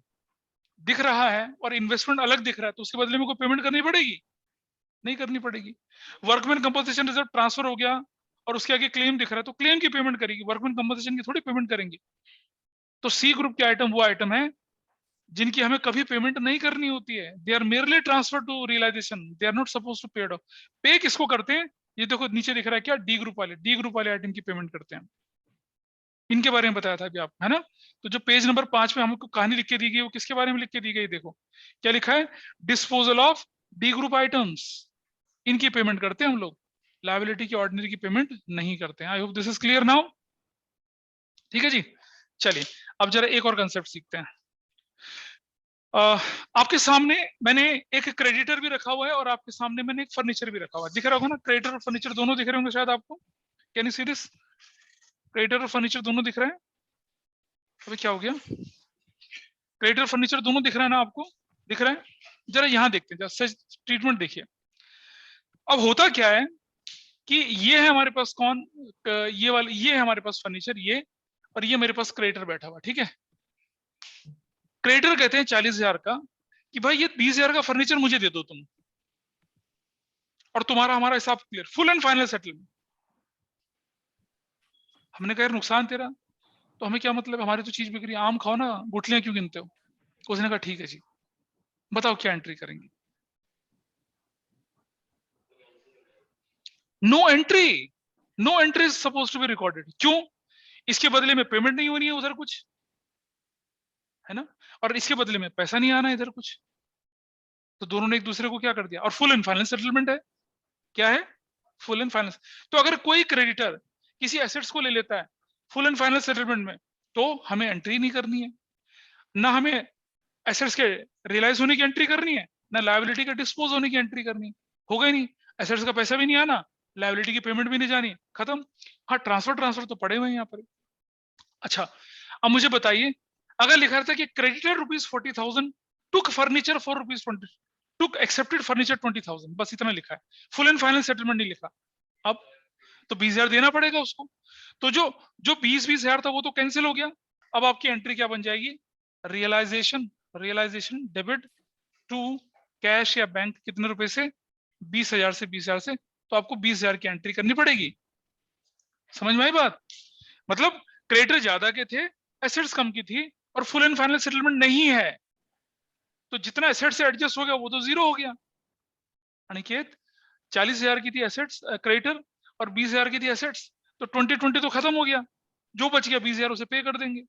दिख रहा है और इन्वेस्टमेंट अलग दिख रहा है, तो उसके बदले में कोई पेमेंट करनी पड़ेगी? नहीं करनी पड़ेगी। वर्कमैन कंपनसेशन रिजर्व ट्रांसफर हो गया और उसके आगे क्लेम दिख रहा है, तो क्लेम की पेमेंट करेगी, वर्कमैन कंपनसेशन की थोड़ी पेमेंट करेंगे। तो सी ग्रुप के आइटम वो आइटम है जिनकी हमें कभी पेमेंट नहीं करनी होती है। They are merely transfer to realisation, they are not suppose to paid off. Pay किसको करते हैं? ये देखो नीचे दिख रहा है क्या, डी ग्रुप वाले, डी ग्रुप वाले आइटम की पेमेंट करते हैं। इनके बारे में बताया था अभी आप, है ना। तो जो पेज नंबर 5 पे हमको कहानी लिख के दी गई, वो किसके बारे में लिख के दी गई? देखो क्या लिखा है, disposal of D group items, इनकी पेमेंट करते हैं हम लोग, लायबिलिटी की ऑर्डिनरी की पेमेंट नहीं करते हैं। I hope this is clear now. ठीक है जी, चलिए अब जरा एक और कंसेप्ट सीखते हैं। आपके सामने मैंने एक क्रेडिटर भी रखा हुआ है और आपके सामने मैंने एक फर्नीचर भी रखा हुआ है, दिख रहा होगा ना, क्रेडिटर और फर्नीचर दोनों दिख रहे होंगे शायद आपको। Can you see this? Creditor और फर्नीचर दोनों दिख रहे हैं। अभी क्या हो गया? क्रेडिटर फर्नीचर दोनों दिख रहा है ना आपको? दिख रहा है? जरा यहाँ देखते हैं, जरा ट्रीटमेंट देखिए। अब होता क्या है कि ये है हमारे पास कौन, ये वाले, ये है हमारे पास फर्नीचर, ये, और ये मेरे पास क्रेडिटर बैठा हुआ, ठीक है। क्रेडिटर कहते हैं 40,000 का कि भाई ये 20,000 का फर्नीचर मुझे दे दो तुम, और तुम्हारा हमारा हिसाब clear, full and final settlement. हमने कहा यार नुकसान तेरा, तो हमें क्या मतलब, हमारी तो चीज बिक रही है, आम खाओ ना, गुठलियां क्यों गिनते हो? उसने कहा ठीक है जी, बताओ क्या एंट्री करेंगे? No entry, no entry is suppose to be recorded. क्यों? इसके बदले में पेमेंट नहीं होनी है उधर कुछ, है ना, और इसके बदले में पैसा नहीं आना इधर कुछ, तो दोनों ने एक दूसरे को क्या कर दिया, और फुल एंड फाइनल सेटलमेंट है। क्या है? Full and final. तो अगर कोई क्रेडिटर किसी एसेट्स को ले लेता है फुल एंड फाइनल सेटलमेंट में, तो हमें एंट्री नहीं करनी है, ना हमें एसेट्स के रियलाइज होने की एंट्री करनी है, ना लायबिलिटी का डिस्पोज होने की एंट्री करनी है। होगा ही नहीं, एसेट्स का पैसा भी नहीं आना, लायबिलिटी की पेमेंट भी नहीं जानी, खत्म। हाँ, ट्रांसफर तो पड़े हुए हैं यहाँ पर। अच्छा, अब मुझे बताइए, अगर लिखा रहता है कि creditor ₹40,000 took furniture for ₹20, took accepted furniture 20,000, बस इतना लिखा है, फुल एंड फाइनल सेटलमेंट नहीं लिखा। अब तो 20,000 देना पड़ेगा उसको, तो जो जो 20,000 था वो तो कैंसिल हो गया। अब आपकी एंट्री क्या बन जाएगी? रियलाइजेशन डेबिट टू कैश या बैंक, कितने रुपए से? 20,000 से 20,000 से, तो आपको 20,000 की एंट्री करनी पड़ेगी। समझ में आई बात? मतलब क्रेडिटर ज्यादा के थे, एसेट्स कम की थी, और फुल एंड फाइनल सेटलमेंट नहीं है, तो जितना एसेट से एडजस्ट हो गया वो तो जीरो हो गया। अनिकेत, 40,000 की थी एसेट्स क्रेडिटर और 20,000 की थी एसेट्स, तो 2020 तो खत्म हो गया, जो बच गया 20,000 उसे पे कर देंगे,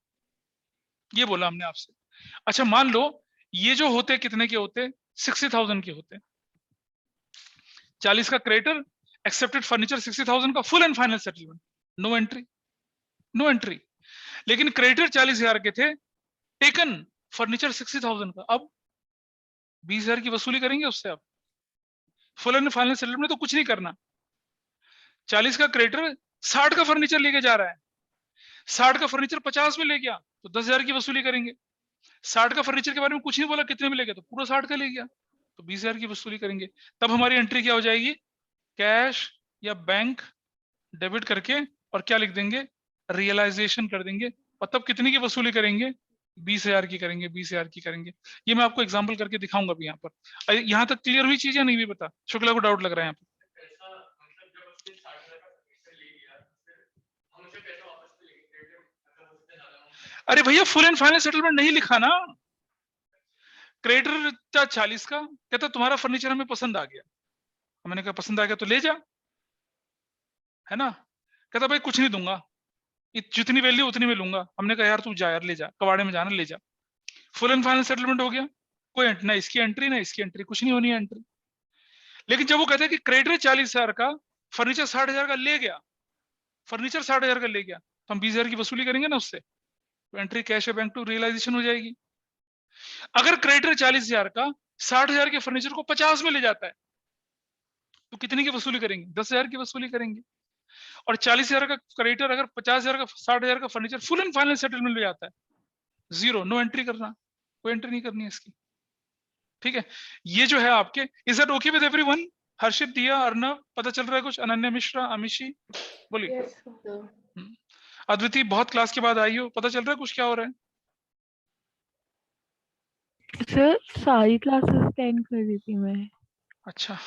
ये बोला हमने आपसे। अच्छा, मान लो ये जो होते कितने के होते? 60,000 के होते। 40 का क्रेडिटर, एक्सेप्टेड फर्नीचर 60,000 का, full and final settlement, no entry, no entry. लेकिन क्रेडिटर 40,000 के थे, टेकन फर्नीचर 60,000 का, अब 20,000 की वसूली करेंगे उससे। अब फुल एंड फाइनल सेटलमेंट में तो कुछ नहीं करना। 40 का क्रेडिटर 60 का फर्नीचर लेके जा रहा है, 60 का फर्नीचर 50 में ले गया, तो 10,000 की वसूली करेंगे। 60 का फर्नीचर के बारे में कुछ नहीं बोला कितने में ले गया, तो पूरा 60 का ले गया, तो 20,000 की वसूली करेंगे। तब हमारी एंट्री क्या हो जाएगी, कैश या बैंक डेबिट करके और क्या लिख देंगे, रियलाइजेशन कर देंगे, और तब कितनी की वसूली करेंगे, 20,000 की करेंगे, 20,000 की करेंगे। ये मैं आपको एग्जांपल करके दिखाऊंगा अभी यहाँ पर। यहाँ तक क्लियर हुई चीज या नहीं भी बता, शुक्ला को डाउट लग रहा है यहाँ पर? अरे भैया फुल एंड फाइनल सेटलमेंट नहीं लिखा ना, क्रेडिटर था 40 का, कहता तुम्हारा फर्नीचर हमें पसंद आ गया, हमने कहा पसंद आ गया तो ले जा, है ना, कहता भाई कुछ नहीं दूंगा, जितनी वैल्यू उतनी में लूंगा, हमने कहा यार तू जा यार, ले जा, कबाड़े में जाना ले जा। फुल एंड फाइनल सेटलमेंट हो गया, कोई ना इसकी एंट्री ना इसकी एंट्री, कुछ नहीं होनी है एंट्री। लेकिन जब वो कहते हैं कि क्रेडिटर 40,000 का, फर्नीचर 60,000 का ले गया, फर्नीचर 60,000 का ले गया, तो हम 20,000 की वसूली करेंगे ना उससे, तो एंट्री कैश है बैंक टू रियलाइजेशन हो जाएगी। अगर क्रेडिटर 40,000 का 60,000 के फर्नीचर को 50 में ले जाता है, तो कितनी की वसूली करेंगे, 10,000 की वसूली करेंगे। और 40,000 का क्रेडिटर अगर 50,000 का 60,000 का furniture full and final settlement ले जाता है, जीरो, नो एंट्री करना, कोई एंट्री नहीं करनी है इसकी। ठीक है, ये जो है आपके, is that okay with everyone? Harshit, Diya, Arnav, पता चल रहा है कुछ? अनन्या मिश्रा, अमिशी, बोलिए। अद्वितीय, बहुत क्लास के बाद आई हो, पता चल रहा है कुछ क्या हो रहा है? सर सारी क्लासेस अटेंड कर रही थी मैं। अच्छा,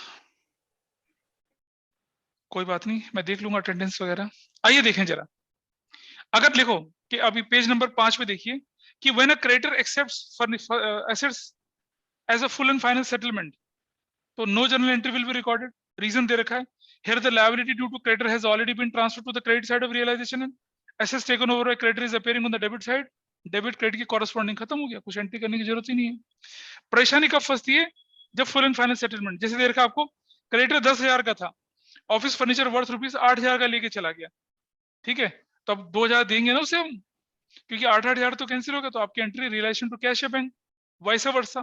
कोई बात नहीं, मैं देख लूंगा अटेंडेंस वगैरह। आइए देखें जरा, अगर लिखो कि अभी पेज नंबर 5 पे देखिए कि when a creditor accepts assets as a full and final settlement, तो no journal entry will be recorded. Reason दे रखा है, here the liability due to creditor has already been transferred to the credit side of realisation and assets taken over by creditor is appearing on the debit side. Debit credit की corresponding खत्म हो गया, कुछ entry करने की जरूरत ही नहीं है। परेशानी कब फंसती है, जब फुल एंड फाइनल सेटलमेंट, जैसे दे रखा आपको क्रेडिटर 10,000 का था, ऑफिस फर्नीचर वर्थ रुपीज 8,000 का लेके चला गया, ठीक है, तो अब 2,000 देंगे ना उसे हम, क्योंकि 8,000 तो कैंसिल हो गया, तो आपकी एंट्री रिलेशन टू कैश है बैंक। वैसा वर्षा,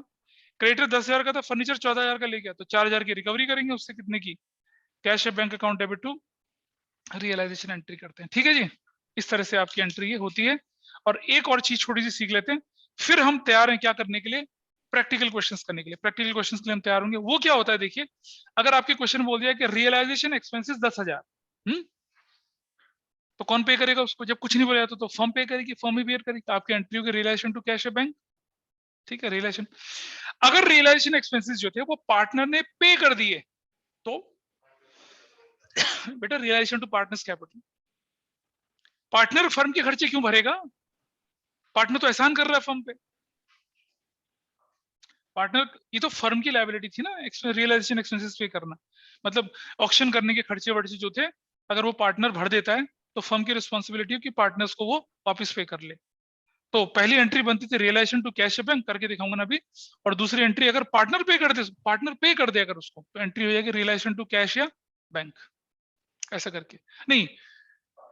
क्रेडिटर 10,000 का था, फर्नीचर 14,000 का ले गया, तो 4,000 की रिकवरी करेंगे उससे, कितने की, कैश है bank account debit to realisation entry करते हैं। ठीक है जी, इस तरह से आपकी एंट्री होती है। और एक और चीज छोटी सी सीख लेते हैं, फिर हम तैयार हैं क्या करने के लिए, प्रैक्टिकल क्वेश्चंस करने के लिए। प्रैक्टिकल क्वेश्चंस के लिए हम तैयार होंगे। वो क्या होता है देखिए, अगर आपके क्वेश्चन बोल दिया कि रियलाइजेशन एक्सपेंसेस 10,000, तो कौन पे करेगा उसको, जब कुछ नहीं बोला जाता तो फर्म पे करेगी, फर्म ही बेयर करेगी, तो आपकी एंट्री होगी रिलेशन टू कैश है बैंक। ठीक है, रियलाइजेशन, अगर रियलाइजेशन एक्सपेंसेस जो थे वो पार्टनर ने पे कर दिए, तो बेटा realisation to partners capital. Partner firm के खर्चे क्यों भरेगा, पार्टनर तो एहसान कर रहा है फर्म पे, पार्टनर, ये तो फर्म की लायबिलिटी थी ना रियलाइजेशन एक्सपेंसेस पे करना, मतलब ऑक्शन करने के खर्चे वर्चे जो थे, अगर वो पार्टनर भर देता है तो फर्म की रिस्पॉन्सिबिलिटी है कि पार्टनर्स को वो वापस पे कर ले। तो पहली एंट्री बनती थी रियलाइजेशन टू कैश बैंक, करके दिखाऊंगा ना अभी, और दूसरी एंट्री अगर पार्टनर पे कर दे, पार्टनर पे कर दे अगर उसको, तो एंट्री हो जाएगी रियलाइजेशन टू कैश या बैंक, ऐसा करके। नहीं,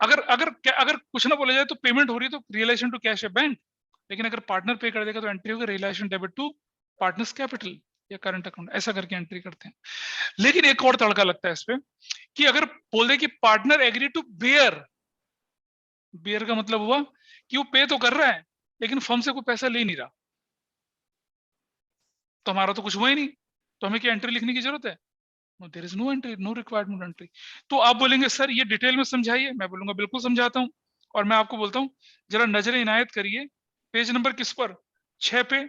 अगर अगर अगर कुछ ना बोला जाए तो पेमेंट हो रही है तो रियलाइजेशन टू कैश या बैंक, लेकिन अगर पार्टनर पे कर देगा तो एंट्री होगी realisation debit to partners capital या करंट अकाउंट, ऐसा करके एंट्री करते हैं। लेकिन एक और तड़का लगता है इस पे कि अगर बोल दे कि partner agree to bear, bear का मतलब हुआ कि वो पे तो कर रहा है लेकिन फर्म से कोई पैसा ले नहीं रहा, तो हमारा तो कुछ हुआ ही नहीं, तो हमें क्या एंट्री लिखने की जरूरत है, there is no entry, no required entry. तो आप बोलेंगे सर ये डिटेल में समझाइए, मैं बोलूंगा बिल्कुल समझाता हूं। और मैं आपको बोलता हूं जरा नजर इनायत करिए, पेज नंबर किस पर, 6 पे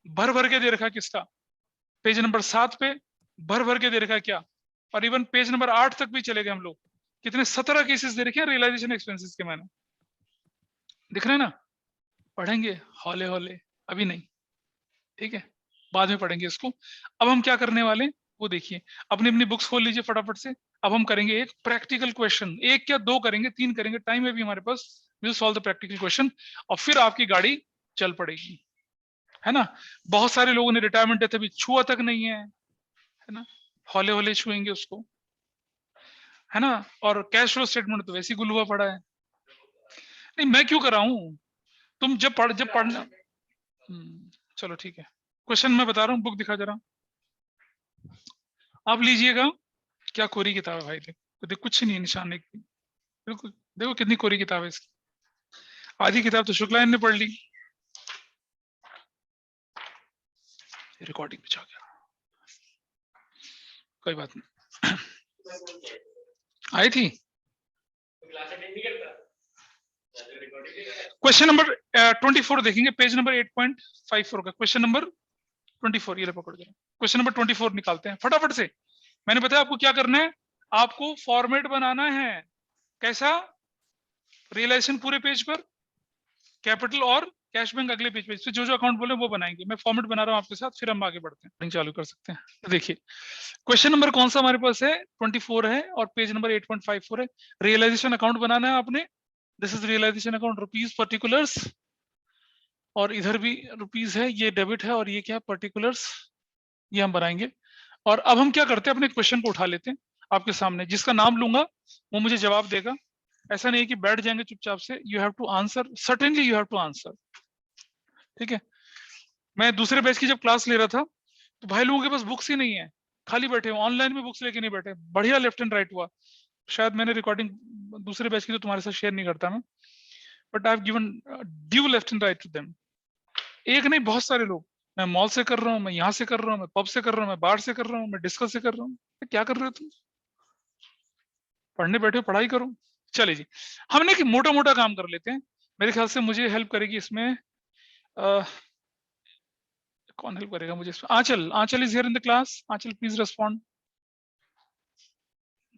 भर भर के दे रखा किसका, पेज नंबर 7 पे भर भर के दे रखा क्या, और इवन पेज नंबर 8 तक भी चले गए हम लोग, कितने 17 केसेस दे रखे हैं रियलाइजेशन एक्सपेंसेस के, मैंने दिख रहे हैं ना, पढ़ेंगे हौले हौले, अभी नहीं, ठीक है, बाद में पढ़ेंगे इसको। अब हम क्या करने वाले वो देखिए, अपनी अपनी बुक्स खोल लीजिए फटाफट से। अब हम करेंगे एक प्रैक्टिकल क्वेश्चन, एक क्या दो करेंगे, 3 करेंगे, टाइम है भी हमारे पास, will solve the practical question, और फिर आपकी गाड़ी चल पड़ेगी, है ना। बहुत सारे लोगों ने रिटायरमेंट डेथ अभी छुआ तक नहीं है ना, हौले हौले छुएंगे उसको, है ना। और कैश फ्लो स्टेटमेंट तो वैसे ही गुल हुआ पड़ा है। नहीं मैं क्यों कर रहा हूं, तुम जब पढ़ना, चलो ठीक है, क्वेश्चन मैं बता रहा हूँ, बुक दिखा जरा, आप लीजिएगा। क्या कोरी किताब है भाई, देखो कुछ नहीं है, निशान एक, बिल्कुल देखो कितनी कोरी किताब है इसकी, आधी किताब तो शुक्लायन ने पढ़ ली, रिकॉर्डिंग में जा गया, कोई बात नहीं। आई थी क्वेश्चन नंबर 24 देखेंगे, पेज नंबर 8.54 का क्वेश्चन नंबर 24, ये ले पकड़ जरा। क्वेश्चन नंबर 24 निकालते हैं फटाफट से। मैंने बताया आपको क्या करना है, आपको फॉर्मेट बनाना है। कैसा? रियलाइजेशन पूरे पेज पर, कैपिटल और कैश बैंक अगले पेज पे, जो जो अकाउंट बोले वो बनाएंगे। मैं फॉर्मेट बना रहा हूं आपके साथ, फिर हम आगे बढ़ते हैं, चालू कर सकते हैं। तो देखिए क्वेश्चन नंबर कौन सा हमारे पास है, 24 है और पेज नंबर 8.54 है। रियलाइजेशन अकाउंट बनाना है आपने। This is realisation account, rupees particulars, और इधर भी रुपीज है, ये डेबिट है और ये क्या है पर्टिकुलर्स, ये हम बनाएंगे। और अब हम क्या करते हैं, अपने क्वेश्चन को उठा लेते हैं आपके सामने। जिसका नाम लूंगा वो मुझे जवाब देगा। ऐसा नहीं है कि बैठ जाएंगे चुपचाप से, you have to answer, certainly you have to answer, ठीक है। मैं दूसरे बैच की जब क्लास ले रहा था तो भाई लोगों के पास बुक्स ही नहीं है, खाली बैठे, ऑनलाइन में बुक्स लेके नहीं बैठे, बढ़िया लेफ्ट एंड राइट हुआ। शायद मैंने रिकॉर्डिंग दूसरे बैच की तो तुम्हारे साथ शेयर नहीं करता मैं, but I have given due left and right to them. एक नहीं, बहुत सारे लोग, मैं मॉल से कर रहा हूँ, मैं यहाँ से कर रहा हूँ, मैं पब से कर रहा हूँ, मैं बार से कर रहा हूँ, मैं डिस्कस से कर रहा हूँ। क्या कर रहे हो तुम? पढ़ने बैठे हो, पढ़ाई करो। चलिए जी, हमने कि मोटा मोटा काम कर लेते हैं। मेरे ख्याल से मुझे हेल्प करेगी इसमें कौन हेल्प करेगा मुझे इसमें? Anchal, Anchal is here in the class. Anchal please respond.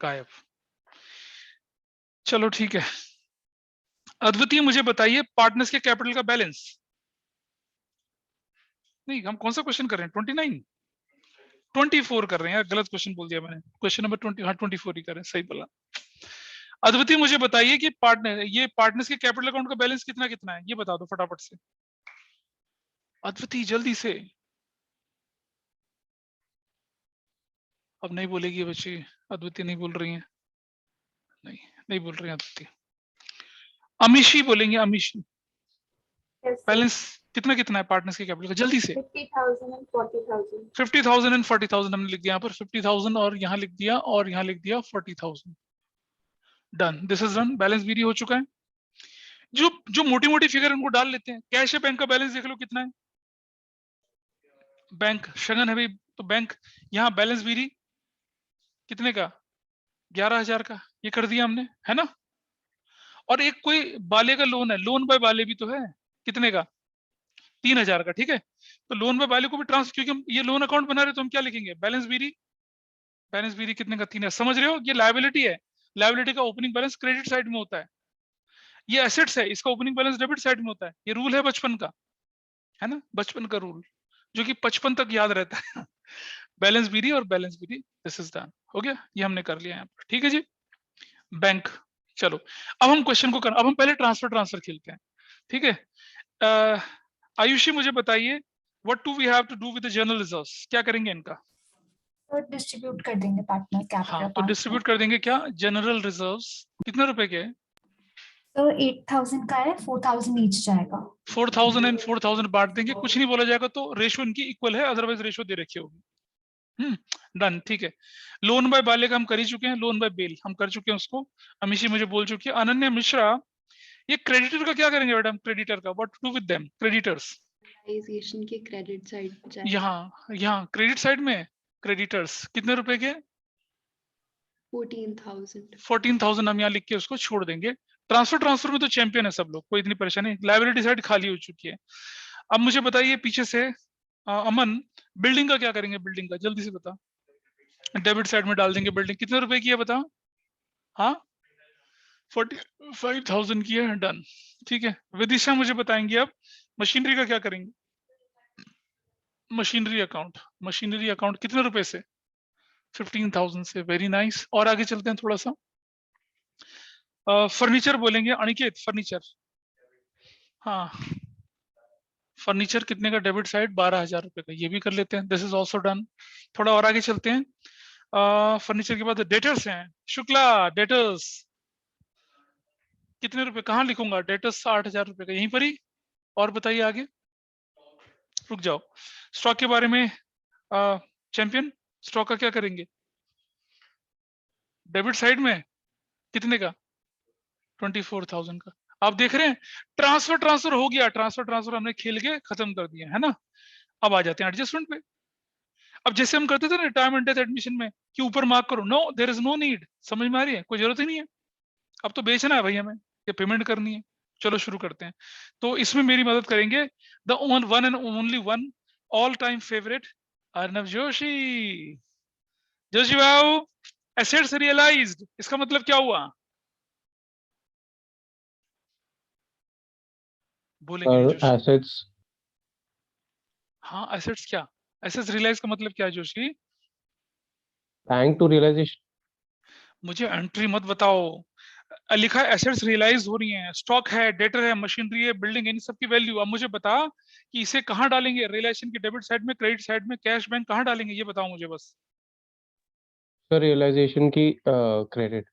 गायब। चलो ठीक है, अद्वितीय मुझे बताइए पार्टनर्स के कैपिटल का बैलेंस। नहीं, हम कौन सा क्वेश्चन कर रहे हैं? 29 24 कर रहे हैं यार, गलत क्वेश्चन बोल दिया मैंने। क्वेश्चन नंबर 20, हाँ 24 ही कर रहे हैं, सही बोला। अद्वितीय मुझे बताइए कि ये पार्टनर्स के कैपिटल अकाउंट का बैलेंस कितना कितना है, ये बता दो फटाफट से। अद्वितीय जल्दी से। अब नहीं बोलेगी बच्ची, अद्वितीय नहीं बोल रही है, नहीं नहीं बोल रही है अद्वितीय। अमीशी बोलेंगे, अमीशी। बैलेंस कितना कितना है पार्टनर्स के कैपिटल का, जल्दी से। 50,000 and 40,000. 50,000 एंड 40,000 हमने लिख दिया यहाँ पर, 50,000 और यहाँ लिख दिया, और यहाँ लिख दिया 40,000। Done, this is done. Balance भी हो चुका है। जो जो मोटी मोटी फिगर उनको डाल लेते हैं। कैश है, बैंक का बैलेंस देख लो कितना है। बैंक शगन है भाई, तो बैंक यहाँ बैलेंस भी कितने का, 11,000 का, ये कर दिया हमने, है ना। और एक कोई बाले का लोन है, लोन बाय बाले भी तो है, कितने का, 3,000 का, ठीक है। तो लोन बाय बाले को भी ट्रांसफर, क्योंकि हम ये लोन अकाउंट बना रहे तो हम क्या लिखेंगे, बैलेंस बीरी। बैलेंस बीरी कितने का, 3,000। समझ रहे हो, ये लायबिलिटी है। लायबिलिटी का ओपनिंग बैलेंस क्रेडिट साइड में होता है। ये एसेट्स है, इसका ओपनिंग बैलेंस डेबिट साइड में होता है। ये रूल है बचपन का, है ना, बचपन का रूल, जो कि 55 तक याद रहता है। बैलेंस बीरी और balance Biri, this is done, हो गया, ये हमने कर लिया यहाँ पर, ठीक है जी। बैंक, चलो अब हम क्वेश्चन को कर, अब हम पहले ट्रांसफर खेलते हैं, ठीक है। आयुषी मुझे बताइए, what do we have to do with the general reserves, क्या करेंगे इनका? तो डिस्ट्रीब्यूट कर देंगे पार्टनर कैपिटल। हाँ, तो डिस्ट्रीब्यूट कर देंगे क्या, जनरल रिजर्व्स कितने रुपए के हैं? तो 8,000 का है, 4,000 ईच जाएगा। 4,000 एंड 4,000 बांट देंगे, कुछ नहीं बोला जाएगा, तो रेशो इनकी इक्वल है, अदरवाइज रेशो दे रखी होगी। डन, ठीक है। लोन बाय बाले का हम कर ही चुके हैं, लोन बाय बेल हम कर चुके हैं उसको, अमीशी मुझे बोल चुकी है। अनन्या मिश्रा, ये क्रेडिटर का क्या करेंगे मैडम, क्रेडिटर का what to do with them, creditors. के क्रेडिट साइड यहाँ क्रेडिट साइड में क्रेडिटर्स कितने रुपए के, 14,000 हम यहाँ लिख के उसको छोड़ देंगे। ट्रांसफर में तो चैंपियन है सब लोग, कोई इतनी परेशानी। लाइबिलिटी साइड खाली हो चुकी है। अब मुझे बताइए पीछे से अमन, बिल्डिंग का क्या करेंगे, बिल्डिंग का जल्दी से बता। डेबिट साइड में डाल देंगे बिल्डिंग, कितने रुपए की है बता। हाँ 45,000 की है, डन, ठीक है। विदिशा मुझे बताएंगे अब मशीनरी का क्या करेंगे। मशीनरी अकाउंट कितने रुपए से, 15,000 से, वेरी नाइस। और आगे चलते हैं थोड़ा सा। फर्नीचर बोलेंगे अनिकेत, फर्नीचर, हाँ फर्नीचर कितने का, डेबिट साइड 12,000 रुपए का, ये भी कर लेते हैं, दिस इज ऑल्सो डन। थोड़ा और आगे चलते हैं। फर्नीचर के बाद डेटर्स हैं, शुक्ला डेटर्स कितने रुपए, कहाँ लिखूंगा, डेटर्स 8,000 रुपए का, यहीं पर ही। और बताइए आगे, रुक जाओ। स्टॉक के बारे में चैंपियन, स्टॉक का क्या करेंगे, डेबिट साइड में कितने का, 24,000 का। आप देख रहे हैं ट्रांसफर हो गया, ट्रांसफर हमने खेल के खत्म कर दिया, है ना। अब आ जाते हैं एडजस्टमेंट पे। अब जैसे हम करते थे ना रिटायरमेंट डेथ एडमिशन में कि ऊपर मार्क करो, no there is no need, समझ में आ रही है, कोई जरूरत ही नहीं है। अब तो बेचना है भाई हमें, ये पेमेंट करनी है। चलो शुरू करते हैं। तो इसमें मेरी मदद करेंगे the one and only one, all time favourite, Arnab Joshi. Joshi बाबू, एसेट्स रियलाइज्ड, इसका मतलब क्या हुआ? बोलेंगे जोशी। एसेट्स हाँ, एसेट्स क्या, एसेट्स रियलाइज का मतलब क्या है जोशी? Bank to realisation. मुझे एंट्री मत बताओ। लिखा है एसेट्स रियलाइज हो रही हैं, स्टॉक है, डेटर है, मशीनरी है, बिल्डिंग है, इन सब की वैल्यू। अब मुझे बता कि इसे कहाँ डालेंगे, रियलाइजेशन की डेबिट साइड में, क्रेडिट साइड में, कैश बैंक कहाँ डालेंगे, ये बताओ मुझे बस। सर रियलाइजेशन की क्रेडिट।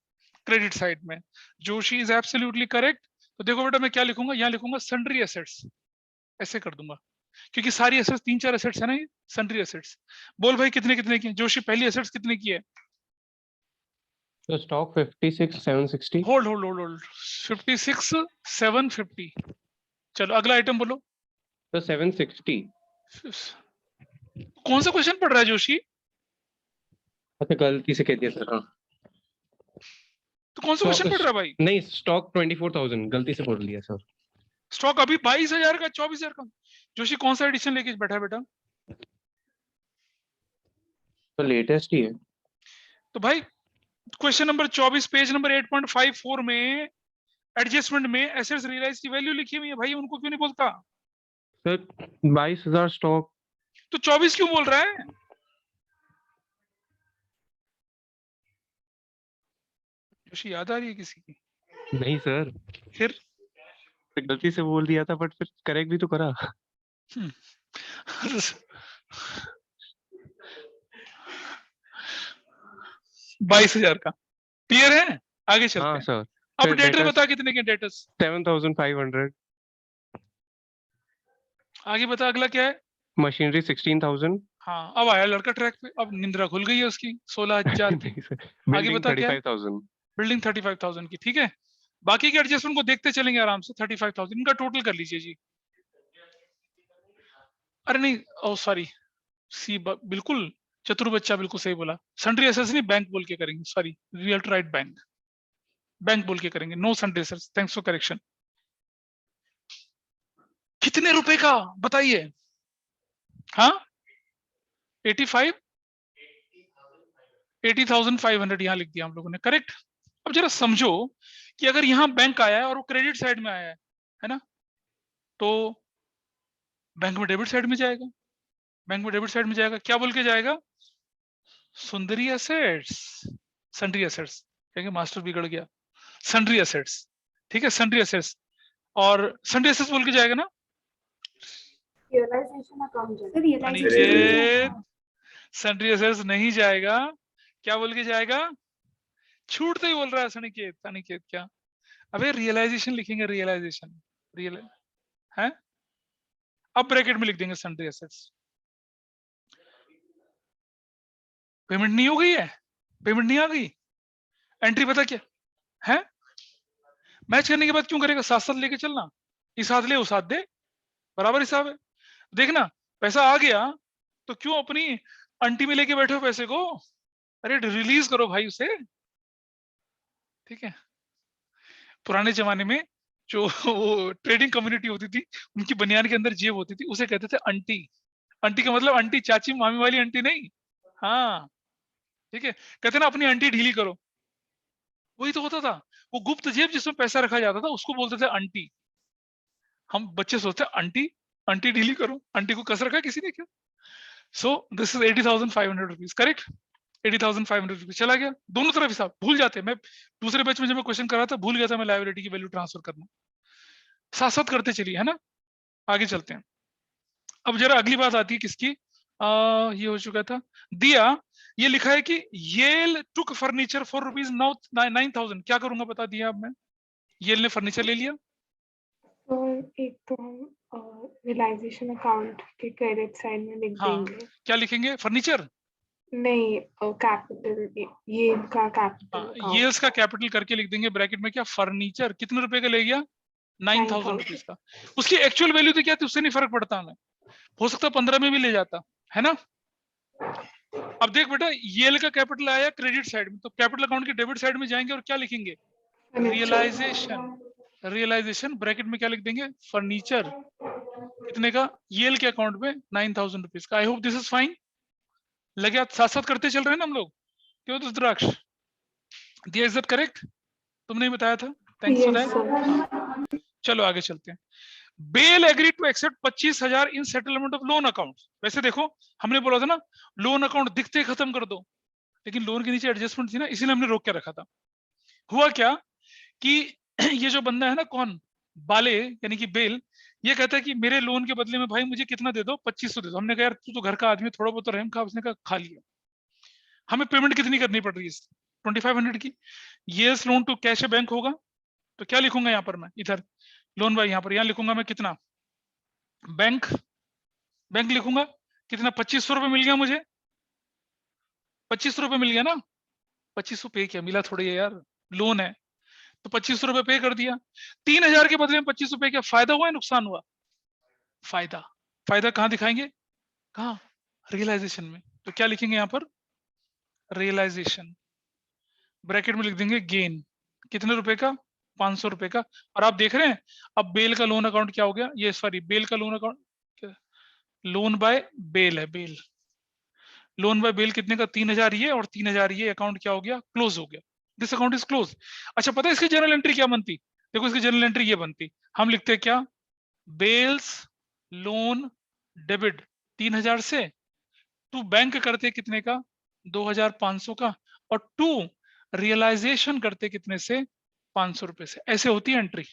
क्रेडिट साइड में। Joshi is absolutely correct. तो देखो बेटा, मैं क्या लिखूंगा, यहाँ लिखूंगा सन्ड्री एसेट्स, ऐसे कर दूंगा, क्योंकि सारी एसेट्स 3-4 एसेट्स है ना, ये सन्ड्री एसेट्स। बोल भाई कितने कितने की है? जोशी पहली एसेट्स कितने की है? तो stock 56,760। Hold hold hold hold, 56,750। चलो अगला आइटम बोलो। तो 760। कौन सा क्वेश्चन पढ़ रहा है जोशी? अच्छा गलती से कह दिया सर। हाँ तो कौन सा क्वेश्चन पढ़ रहा है भाई? नहीं, स्टॉक 24,000 गलती से बोल दिया सर। स्टॉक अभी 22,000 का, 24,000 का। जोशी कौन सा एडिशन लेके बैठा है बेटा? तो लेटेस्ट ही है। तो भाई क्वेश्चन नंबर 24 पेज नंबर 8.54 में एडजस्टमेंट में एसेट्स रियलाइज की वैल्यू लिखी हुई है भाई, उनको क्यों नहीं बोलता? Sir 22,000 stock. तो 24 क्यों बोल रहा है? जोशी याद आ रही है किसी की? नहीं सर, फिर गलती से बोल दिया था, बट फिर करेक्ट भी तो करा। 22,000 का क्लियर है? आगे चलते हाँ हैं। सर। अब डेटर बता कितने के डेटर्स? 7,500। आगे बता अगला क्या है? मशीनरी 16,000। हाँ अब आया लड़का ट्रैक पे, अब निंद्रा खुल गई है उसकी 16,000 की। नहीं सर, आगे बिल्डिंग बता क्या है? 35,000। बिल्डिंग 35,000 की, ठीक है। बाकी के एडजस्टमेंट को देखते चलेंगे आराम से। 35,000 इनका टोटल कर लीजिए जी। अरे नहीं, ओ सॉरी, बिल्कुल चतुर बच्चा बिल्कुल सही बोला। सन्ड्री एसेट्स नहीं, बैंक बोल के करेंगे, sorry, real to write bank, bank बोल के करेंगे, no sundry assets. Thanks for correction. कितने रुपए का बताइए? हाँ 85, 80,500 यहाँ लिख दिया हम लोगों ने, करेक्ट। अब जरा समझो कि अगर यहाँ बैंक आया है और वो क्रेडिट साइड में आया है ना, तो बैंक में डेबिट साइड में जाएगा, बैंक में डेबिट साइड में जाएगा, क्या बोल के जाएगा? सुंदरी एसेट्स, सन्ड्री एसेट्स। कहेंगे मास्टर बिगड़ गया, सन्ड्री एसेट्स, ठीक है, सन्ड्री एसेट्स। और सन्ड्री एसेट्स बोल के जाएगा ना, realisation account Realization Aniket, sundry assets नहीं जाएगा, क्या बोल के जाएगा? छूटते ही बोल रहा है अनिकेत, अनिकेत क्या? अबे रियलाइजेशन लिखेंगे, रियलाइजेशन, रियल है। अब ब्रैकेट में लिख देंगे सन्ड्री एसेट्स। पेमेंट नहीं हो गई है, पेमेंट नहीं आ गई, एंट्री पता क्या है? मैच करने के बाद क्यों करेगा? साथ साथ लेके चलना, इस हाथ ले उस हाथ दे, बराबर हिसाब है। देखना पैसा आ गया तो क्यों अपनी अंटी में लेके बैठे हो पैसे को? अरे रिलीज करो भाई उसे, ठीक है। पुराने जमाने में जो वो ट्रेडिंग कम्युनिटी होती थी, उनकी बनियान के अंदर जेब होती थी, उसे कहते थे अंटी। अंटी का मतलब अंटी चाची मामी वाली अंटी नहीं, हाँ ठीक है। कहते ना अपनी अंटी ढीली करो, वही तो होता था। वो गुप्त जेब जिसमें पैसा रखा जाता था उसको बोलते थे अंटी। हम बच्चे सोचते हैं अंटी, अंटी ढीली करो, अंटी को कस रखा किसी ने क्या? So this is 80,500 rupees, correct. 80,500 rupees चला गया, दोनों तरफ हिसाब भूल जाते। मैं दूसरे बैच में जब मैं क्वेश्चन कर रहा था भूल गया था मैं लायबिलिटी की वैल्यू ट्रांसफर करना। साथ साथ करते चलिए, है ना। आगे चलते हैं। अब जरा अगली बात आती है किसकी, ये हो चुका था। दिया, ये लिखा है कि Yale took furniture for rupees 9,000, क्या करूंगा बता दिया। अब मैं येल ने फर्नीचर ले लिया, और एक तो हम रियलाइजेशन अकाउंट के क्रेडिट साइड में लिख हाँ देंगे। क्या लिखेंगे? फर्नीचर नहीं, कैपिटल, ये का कैपिटल, येल्स का कैपिटल करके लिख देंगे ब्रैकेट में। क्या फर्नीचर कितने रुपए का ले गया? 9,000 रुपीज का। उसकी एक्चुअल वैल्यू तो क्या थी उससे नहीं फर्क पड़ता हमें, हो सकता 15 में भी ले जाता, है ना। अब देख बेटा, येल का कैपिटल आया क्रेडिट साइड में, तो कैपिटल अकाउंट के डेबिट साइड में जाएंगे और क्या लिखेंगे, रियलाइजेशन ब्रैकेट में क्या लिख देंगे, फर्नीचर कितने का, येल के अकाउंट में 9,000 रुपीज का। I hope this is fine. लगे आप साथ साथ करते चल रहे हैं ना हम लोग, क्यों तो द्राक्ष, दिया इज दैट करेक्ट, तुमने ही बताया था, thanks for Yes, that. sir. चलो आगे चलते हैं। Bell agree to accept 25,000 in settlement of loan account. वैसे देखो हमने बोला था ना लोन अकाउंट दिखते ही खत्म कर दो, लेकिन लोन के नीचे एडजस्टमेंट थी ना, इसीलिए हमने रोक के रखा था। हुआ क्या कि ये जो बंदा है ना, कौन, बाले यानी कि बेल, ये कहता है कि मेरे लोन के बदले में भाई मुझे कितना दे दो, 2500 दे दो। हमने कहा यार तू तो घर का आदमी, थोड़ा बहुत तो रहम खा। उसने कहा खा लिया। हमें पेमेंट कितनी करनी पड़ रही है, 2500 की। Yes loan to cash bank होगा, तो क्या लिखूंगा यहाँ पर मैं, इधर लोन बाय, यहाँ पर यहाँ लिखूंगा मैं कितना, बैंक, बैंक लिखूंगा कितना, 2500 रुपए मिल गया मुझे, 2500 रुपए मिल गया ना, 2500 पे क्या मिला थोड़ी है यार, लोन है तो 2500 रुपए पे कर दिया। 3000 के बदले में 2500 पे, क्या फायदा हुआ है नुकसान हुआ, फायदा। फायदा कहाँ दिखाएंगे, कहाँ, रियलाइजेशन में। तो क्या लिखेंगे यहाँ पर, रियलाइजेशन, ब्रैकेट में लिख देंगे गेन, कितने रुपए का, 500 रुपए का। और आप देख रहे हैं अब बेल का लोन अकाउंट क्या हो गया, ये सॉरी बेल का loan account, loan by Bell है, बेल लोन बाय बेल कितने का, 3000 ये और 3000 ये, अकाउंट क्या हो गया, क्लोज हो गया, दिस अकाउंट इज क्लोज। अच्छा पता है इसकी जर्नल एंट्री क्या बनती, देखो इसकी जर्नल एंट्री ये बनती, हम लिखते हैं क्या, बेल्स लोन डेबिट 3000 से, टू बैंक करते कितने का, 2500 का, और टू रियलाइजेशन करते कितने से, 500 रुपए से। ऐसे होती है एंट्री।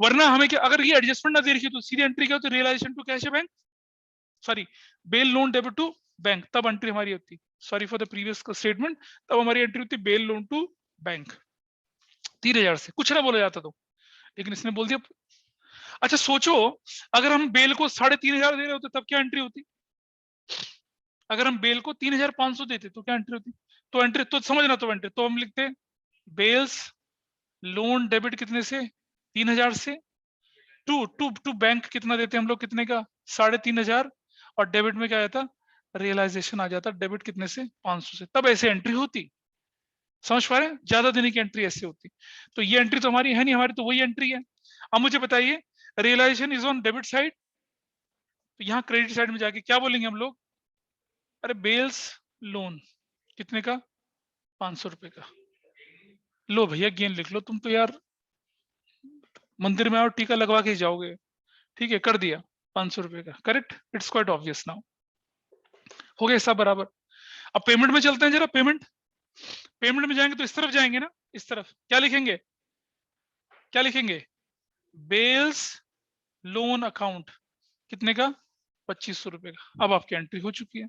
वरना हमें क्या, अगर ये एडजस्टमेंट ना दे रखी तो सीधी एंट्री क्या होती, realisation to cash bank, sorry Bell loan debit to bank, तब एंट्री हमारी होती, sorry for the previous statement, तब हमारी एंट्री होती बेल लोन टू बैंक 3000 से, कुछ ना बोला जाता तो, लेकिन इसने बोल दिया। अच्छा सोचो अगर हम बेल को 3500 दे रहे होते तब क्या एंट्री होती, अगर हम बेल को 3500 देते तो क्या एंट्री होती, तो एंट्री तो समझना, तो एंट्री तो हम लिखते बेल्स लोन डेबिट कितने से, 3000 से, टू टू टू बैंक कितना देते हम लोग, कितने का, 3500, और डेबिट में क्या आता, रियलाइजेशन आ जाता, डेबिट कितने से, 500 से, तब ऐसे एंट्री होती। समझ पा रहे हैं, ज्यादा देने की एंट्री ऐसे होती। तो ये एंट्री तो हमारी है नहीं, हमारी तो वही एंट्री है। अब मुझे बताइए realisation is on debit side, तो यहाँ क्रेडिट साइड में जाके क्या बोलेंगे हम लोग, अरे बेल्स लोन कितने का, 500 रुपए का, लो भैया गेन लिख लो, तुम तो यार मंदिर में आओ टीका लगवा के ही जाओगे, ठीक है कर दिया 500 रुपए का, correct, it's quite obvious now, हो गया सब बराबर। अब पेमेंट में चलते हैं जरा, पेमेंट, पेमेंट में जाएंगे तो इस तरफ जाएंगे ना, इस तरफ क्या लिखेंगे, क्या लिखेंगे, बेल्स लोन अकाउंट कितने का, 2500 रुपए का। अब आपकी एंट्री हो चुकी है,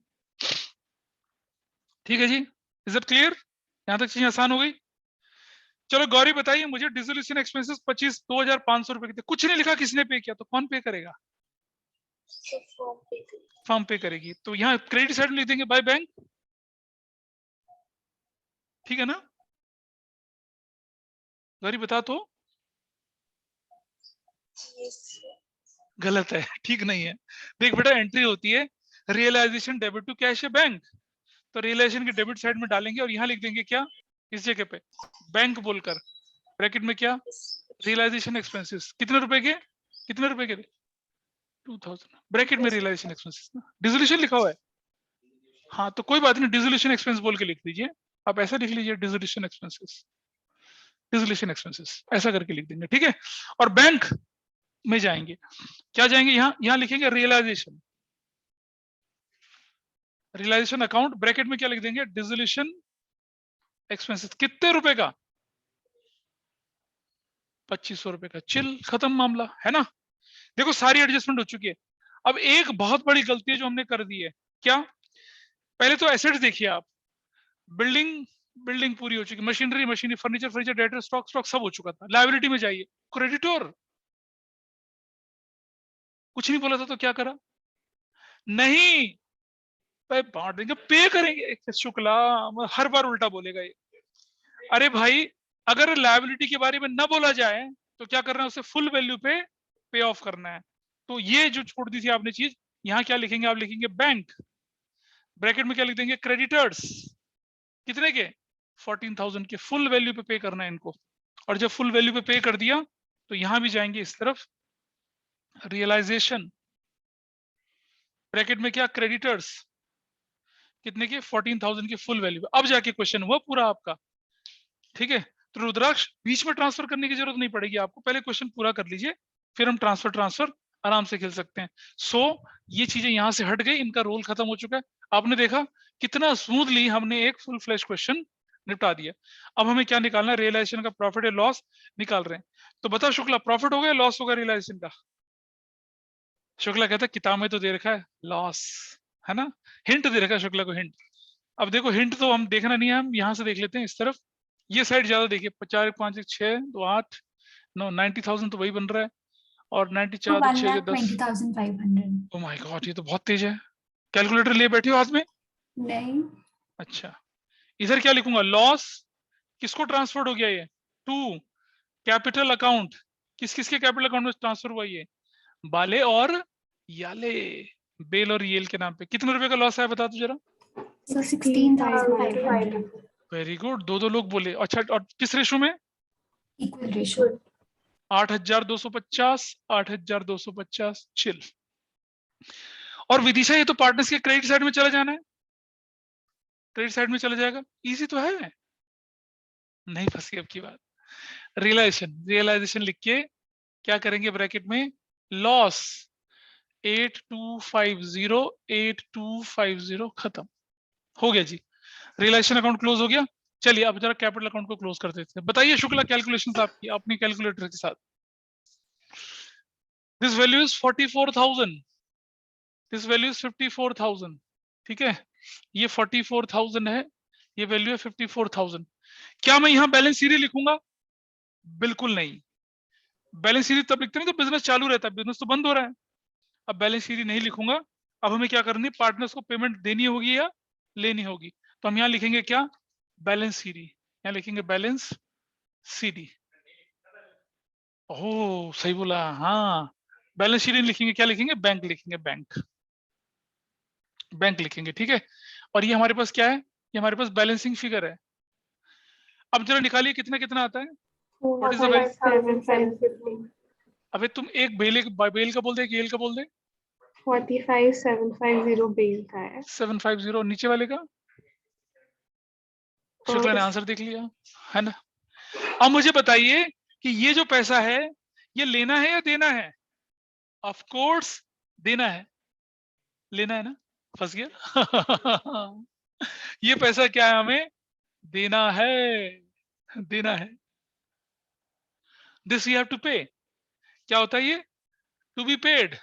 ठीक है जी, इज इट क्लियर, यहां तक चीजें आसान हो गई। चलो गौरी बताइए मुझे, डिसोल्यूशन एक्सपेंसेस 25,500 रुपए के थे, कुछ नहीं लिखा किसने पे किया, तो कौन पे करेगा, फर्म पे करेगी, तो यहाँ क्रेडिट साइड में लिख देंगे बाय बैंक, ठीक है ना, गौरी बता तो, गलत है, ठीक नहीं है। देख बेटा एंट्री होती है रियलाइजेशन डेबिट टू कैश है बैंक, तो रियलाइजेशन के डेबिट साइड में डालेंगे और यहाँ लिख देंगे क्या, इस जगह पे बैंक बोलकर, ब्रैकेट में क्या, रियलाइजेशन एक्सपेंसेस कितने रुपए के, कितने रुपए के, 2000, ब्रैकेट में रियलाइजेशन एक्सपेंसेस ना, डिसोल्यूशन लिखा हुआ है, हाँ तो कोई बात नहीं, डिसोल्यूशन एक्सपेंस बोल के लिख दीजिए, आप ऐसा लिख लीजिए डिसोल्यूशन एक्सपेंसेस, डिसोल्यूशन एक्सपेंसेस ऐसा करके लिख देंगे, ठीक है। और बैंक में जाएंगे, क्या जाएंगे, यहाँ लिखेंगे रियलाइजेशन, रियलाइजेशन अकाउंट, ब्रैकेट में क्या लिख देंगे, डिसोल्यूशन एक्सपेंसेस कितने रुपए का, 2500 रुपए का, चिल खत्म मामला, है ना। देखो सारी एडजस्टमेंट हो चुकी है। अब एक बहुत बड़ी गलती है जो हमने कर दी है, क्या, पहले तो एसेट्स देखिए आप, बिल्डिंग पूरी हो चुकी, मशीनरी फर्नीचर डेटर स्टॉक सब हो चुका था। लायबिलिटी में जाइए, क्रेडिटर, कुछ नहीं बोला था तो क्या करा, नहीं बांट देंगे, पे करेंगे, शुक्ला हर बार उल्टा बोलेगा ये। अरे भाई अगर लायबिलिटी के बारे में ना बोला जाए तो क्या करना है, उसे फुल वैल्यू पे पे ऑफ करना है, तो ये जो छोड़ दी थी आपने चीज, यहाँ क्या लिखेंगे आप, लिखेंगे बैंक, ब्रैकेट में क्या लिख देंगे, क्रेडिटर्स, कितने के, 14,000 के, फुल वैल्यू पे पे करना है इनको। और जब फुल वैल्यू पे पे कर दिया तो यहां भी जाएंगे इस तरफ, रियलाइजेशन, ब्रैकेट में क्या, क्रेडिटर्स, कितने के, 14,000 के फुल वैल्यू पे। अब जाके क्वेश्चन हुआ पूरा आपका, ठीक है। तो रुद्राक्ष बीच में ट्रांसफर करने की जरूरत नहीं पड़ेगी आपको, पहले क्वेश्चन पूरा कर लीजिए, फिर हम ट्रांसफर आराम से खेल सकते हैं। सो ये चीजें यहां से हट गई, इनका रोल खत्म हो चुका है। आपने देखा कितना स्मूथली हमने एक फुल फ्लैश क्वेश्चन निपटा दिया। अब हमें क्या निकालना है, रियलाइजेशन का प्रॉफिट या लॉस निकाल रहे हैं। तो बता शुक्ला, प्रॉफिट हो गया लॉस होगा रियलाइजेशन का? शुक्ला कहता है किताब में तो दे रखा है लॉस, है ना, हिंट दे रखा है शुक्ला को, हिंट। अब देखो हिंट तो हम देखना नहीं है, हम यहाँ से देख लेते हैं इस तरफ, ये साइड ज्यादा देखिए, 4 5 6 2 8 9, 90,000 तो वही बन रहा है, और 90 तो 4 6 के 10। 1,20,500। ओ माय गॉड, ये तो बहुत तेज है। कैलकुलेटर लिए बैठे हो हाथ में? नहीं, अच्छा, इधर क्या लिखूंगा, लॉस किसको ट्रांसफर हो गया, ये टू कैपिटल अकाउंट, किस किस के कैपिटल अकाउंट में ट्रांसफर हुआ, ये बाले और याले, बेल और येल के नाम पे। कितने रुपए का लॉस है बता तू जरा? so 16,500 वेरी गुड, दो लोग बोले। अच्छा, और किस रेशो में? equal ratio। 8,250, 8,250, चिल। और विदिशा, ये तो पार्टनर्स के क्रेडिट साइड में चला जाना है, क्रेडिट साइड में चला जाएगा, इजी तो है, नहीं फंसी अब की बात। रियलाइजेशन लिख के क्या करेंगे ब्रैकेट में, लॉस 8250, 8250, खत्म हो गया जी, रियलाइजेशन अकाउंट क्लोज हो गया। चलिए अब जरा कैपिटल अकाउंट को क्लोज कर देते हैं। बताइए शुक्ला, कैलकुलेशंस आपकी अपनी कैलकुलेटर के साथ। This value is 44,000, this value is 54,000, ठीक है, ये 44,000 है, ये वैल्यू है 54,000। क्या मैं यहाँ बैलेंस सीरीज लिखूंगा? बिल्कुल नहीं, बैलेंस सीरीज तब लिखते हैं तो बिजनेस चालू रहता है, बिजनेस तो बंद हो रहा है। अब बैलेंस सीरीज नहीं लिखूंगा। अब हमें क्या करनी, पार्टनर्स को पेमेंट देनी होगी या लेनी होगी, तो हम यहाँ लिखेंगे क्या, बैलेंस सीडी, यहाँ लिखेंगे बैलेंस सीडी। ओह सही बोला, हाँ, बैलेंस शीट लिखेंगे, क्या लिखेंगे, बैंक लिखेंगे, बैंक, बैंक लिखेंगे, ठीक है। और ये हमारे पास क्या है, ये हमारे पास बैलेंसिंग फिगर है। अब जरा निकालिए कितना कितना आता है, व्हाट इज द वैल्यू? 45,750। अबे तुम एक बेल का बोल दे, एक येल का बोल दे। 45,750 बेल का है। 750, नीचे वाले का? शुक्ला ने आंसर देख लिया, है ना। अब मुझे बताइए कि ये जो पैसा है ये लेना है या देना है? ऑफ कोर्स देना है, लेना है ना, फंस गया। ये पैसा क्या है, हमें देना है, देना है। दिस यू हैव टू पे, क्या होता है ये, टू बी पेड।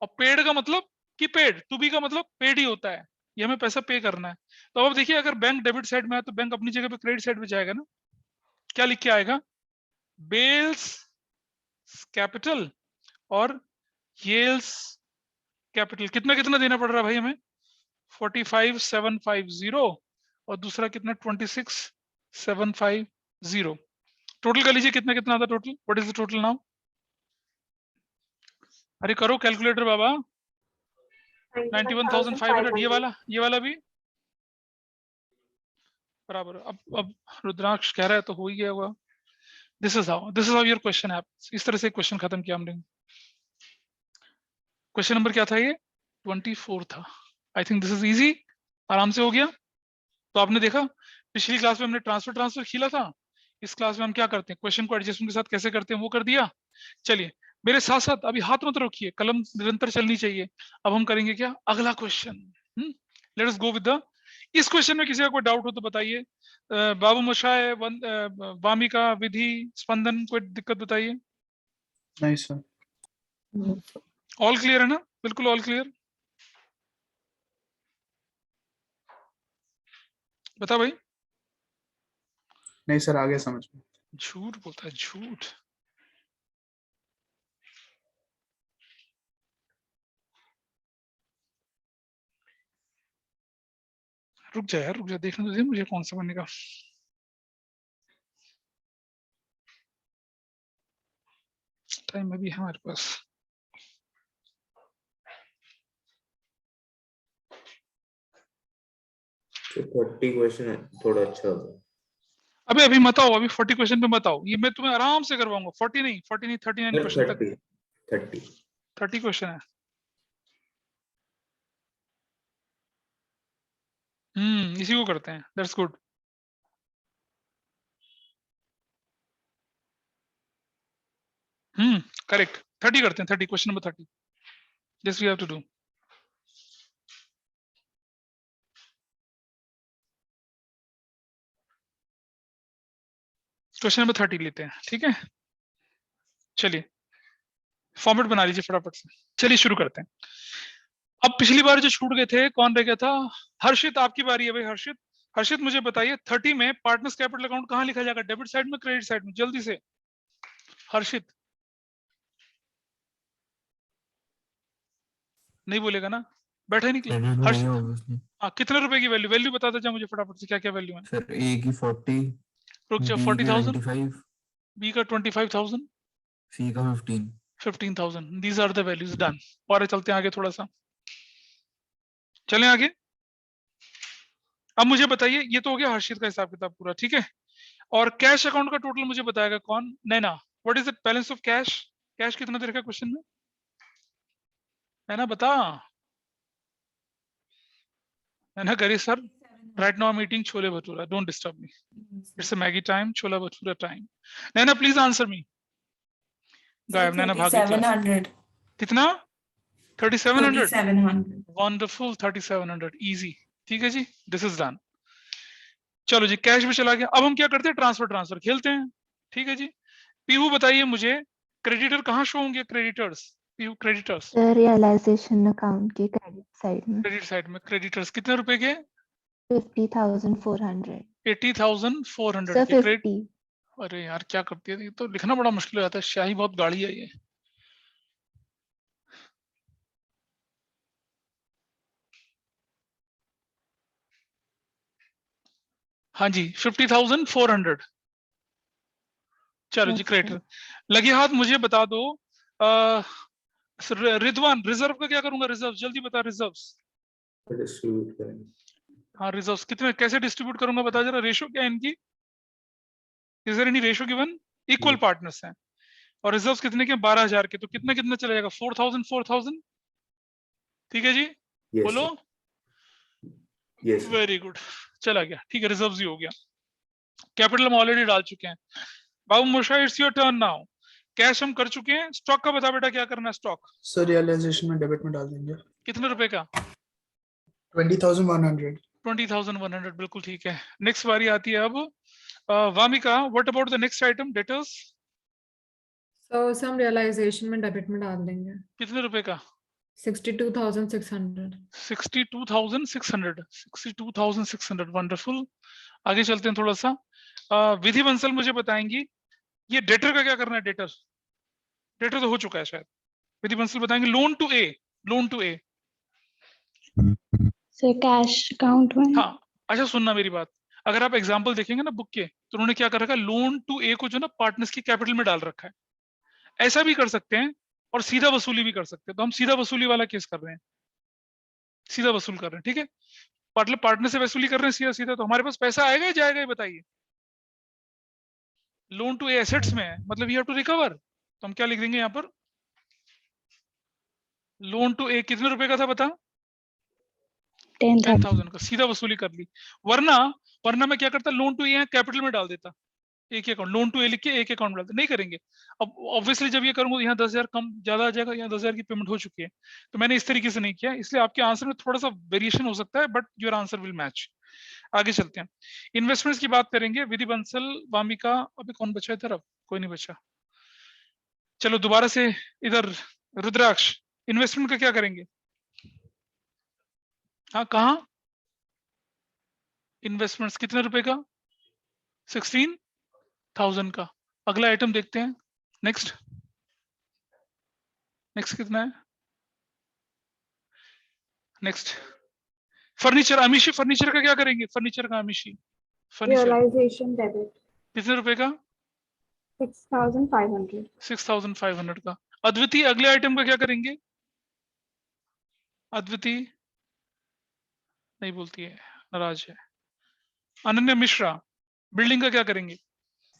और पेड का मतलब कि पेड, टू बी का मतलब पेड ही होता है, ये हमें पैसा पे करना है। तो अब देखिए, अगर बैंक डेबिट साइड में है तो बैंक अपनी जगह पे क्रेडिट साइड पे जाएगा ना, क्या लिख के आएगा, बेल्स कैपिटल और येल्स कैपिटल। कितना कितना देना पड़ रहा है भाई हमें, 45,750, और दूसरा कितना 26,750। टोटल कर लीजिए कितना कितना आता total, what is the total now? अरे करो कैलकुलेटर बाबा। 91,500, ये वाला भी बराबर। अब रुद्राक्ष कह रहा है तो हो ही गया होगा। This is how your question है। इस तरह से क्वेश्चन खत्म किया हमने। क्वेश्चन नंबर क्या था, ये 24 था। I think this is easy, आराम से हो गया। तो आपने देखा पिछली क्लास में हमने ट्रांसफर खीला था, इस क्लास में हम क्या करते हैं, क्वेश्चन को एडजस्टमेंट के साथ कैसे करते हैं वो कर दिया। चलिए मेरे साथ साथ अभी हाथ मत रखिए, कलम निरंतर चलनी चाहिए। अब हम करेंगे क्या, अगला question. Let us go with the, इस क्वेश्चन में किसी का कोई डाउट हो तो बताइए। बाबू मशाए, वामिका, विधि, स्पंदन, कोई दिक्कत बताइए। नहीं सर। ऑल क्लियर है ना, बिल्कुल ऑल क्लियर। बता भाई। नहीं सर, आगे समझ में। झूठ बोलता है, झूठ। रुक जा यार, रुक जा, देखने तो दे मुझे कौन सा बनेगा। टाइम में भी है हमारे पास। तो 30 क्वेश्चन थोड़ा अच्छा होगा। अभी मत आओ, अभी 40 क्वेश्चन पे मत आओ, ये मैं तुम्हें आराम से करवाऊंगा। 40 नहीं 39 क्वेश्चन तक 30 30 क्वेश्चन है। इसी को करते हैं, दैट्स गुड। करेक्ट, 30 करते हैं, 30 question number 30 this we have to do. Question number 30 लेते हैं, ठीक है। चलिए फॉर्मेट बना लीजिए फटाफट से। चलिए शुरू करते हैं। अब पिछली बार जो छूट गए थे, कौन रह गया था? हर्षित, आपकी बारी है भाई। हर्षित मुझे बताइए 30 में पार्टनर्स कैपिटल अकाउंट कहाँ लिखा जाएगा? डेबिट साइड में, क्रेडिट साइड में? जल्दी से हर्षित। नहीं बोलेगा ना, बैठा ही निकला। हर्षित हाँ, कितने रुपए की वैल्यू? वैल्यू बता दीजिए मुझे फटाफट से, क्या क्या वैल्यू है? सर ए की 40, रुक जाओ, बी की 40,000, 95, बी का 25,000, सी का 15। 15,000, these are the values. Done. और चलते हैं आगे थोड़ा सा, चलें आगे। अब मुझे बताइए, ये तो हो गया हर्षित का हिसाब किताब पूरा, ठीक है। और कैश अकाउंट का टोटल मुझे बताएगा कौन? Naina, what is the balance of cash? Cash कितना दे रखा है क्वेश्चन में? नैना बता। नैना करिए sir, right now meeting chole bhatura, don't disturb me, it's a Maggi time, chola bhatura time. Naina please answer me. गायब, नैना भाग गई क्लास। 3700 कितना? 3700। 3700 वंडरफुल, 3700 इजी, ठीक है जी, दिस इज डन। चलो जी, कैश भी चला गया। अब हम क्या करते हैं? ट्रांसफर खेलते हैं, ठीक है जी। पीहू बताइए मुझे, क्रेडिटर कहाँ शो होंगे? Creditors, Pihu creditors realisation account के क्रेडिट साइड में क्रेडिट साइड में। क्रेडिटर्स कितने रुपए के? 50,400। 80,400 सर के क्रेडिट। 50। अरे यार क्या करती है, ये तो लिखना बड़ा मुश्किल हो जाता है, स्याही बहुत गाढ़ी है ये। हाँ जी, 50,400। चलो जी, क्रेडिटर लगे हाथ। मुझे बता दो रिजवान, रिजर्व का क्या करूंगा? रिजर्व जल्दी बता। रिजर्व, डिस्ट्रीब्यूट करेंगे। हाँ रिजर्व कितने, कैसे डिस्ट्रीब्यूट करूंगा बता जरा। रेशो क्या है इनकी? Is there any ratio given? Equal partners हैं और रिजर्व्स कितने के? 12,000 के। तो कितना कितना चला जाएगा? 4,000 4,000, ठीक है जी। यस बोलो। यस वेरी गुड, चला गया, ठीक है, रिजर्व्स ही हो गया। कैपिटल हम ऑलरेडी डाल चुके हैं। Babu Musha, it's your turn now. Cash हम कर चुके हैं, स्टॉक का बता बेटा, क्या करना है स्टॉक? सर रियलाइजेशन में डेबिट में डाल देंगे। कितने रुपए का? 20,100। 20,100, बिल्कुल ठीक है। नेक्स्ट बारी आती है अब Wamiqa, what about the next item, debtors? तो सम रियलाइजेशन में डेबिट में डाल देंगे। कितने रुपए का? 62,600। 62,600, 62,600, वंडरफुल। आगे चलते हैं थोड़ा सा। विधि बंसल मुझे बताएंगी, ये डेटर का क्या करना है? डेटर तो हो चुका है शायद। विधि बंसल बताएंगे। Loan to A, loan to A. Sir cash account में। हाँ अच्छा, सुनना मेरी बात। अगर आप एग्जाम्पल देखेंगे ना बुक के, तो उन्होंने क्या कर रखा है? लोन टू ए को जो ना पार्टनर्स की कैपिटल में डाल रखा है। ऐसा भी कर सकते हैं और सीधा वसूली भी कर सकते हैं। तो हम सीधा वसूली वाला केस कर रहे हैं, सीधा वसूल कर रहे हैं, ठीक है। मतलब पार्टनर से वसूली कर रहे हैं सीधा सीधा, तो हमारे पास पैसा आएगा या जाएगा ये बताइए। लोन टू ए एसेट्स में है, मतलब यू हैव टू रिकवर। तो हम क्या लिख देंगे यहाँ पर? लोन टू ए कितने रुपए का था बता? 10,000 का, सीधा वसूली कर ली। वरना मैं क्या करता? लोन टू ए कैपिटल में डाल देता, एक अकाउंट, लोन टू ए लिख के एक अकाउंट में डालते। नहीं करेंगे। अब ऑब्वियसली जब ये करूंगा तो यहाँ 10,000 कम ज्यादा आ जाएगा, यहाँ 10,000 की पेमेंट हो चुकी है। तो मैंने इस तरीके से नहीं किया, इसलिए आपके आंसर में थोड़ा सा वेरिएशन हो सकता है, but your answer will match. आगे चलते हैं, इन्वेस्टमेंट्स की बात करेंगे। विधि बंसल, वामिका, अभी कौन बचा इधर? अब कोई नहीं बचा। चलो दोबारा से इधर, रुद्राक्ष, इन्वेस्टमेंट का क्या करेंगे? हाँ कहाँ? इन्वेस्टमेंट्स कितने रुपए का? 16,000 का। अगला आइटम देखते हैं। नेक्स्ट कितना है? नेक्स्ट फर्नीचर, अमीशी, फर्नीचर का क्या करेंगे? फर्नीचर का अमीशी, फर्नीचर रियलाइजेशन डेबिट कितने रुपए का? 6,500. 6,500 का। अद्वितीय अगले आइटम का क्या करेंगे? अद्वितीय नहीं बोलती है, नाराज है। अनन्या मिश्रा, बिल्डिंग का क्या करेंगे?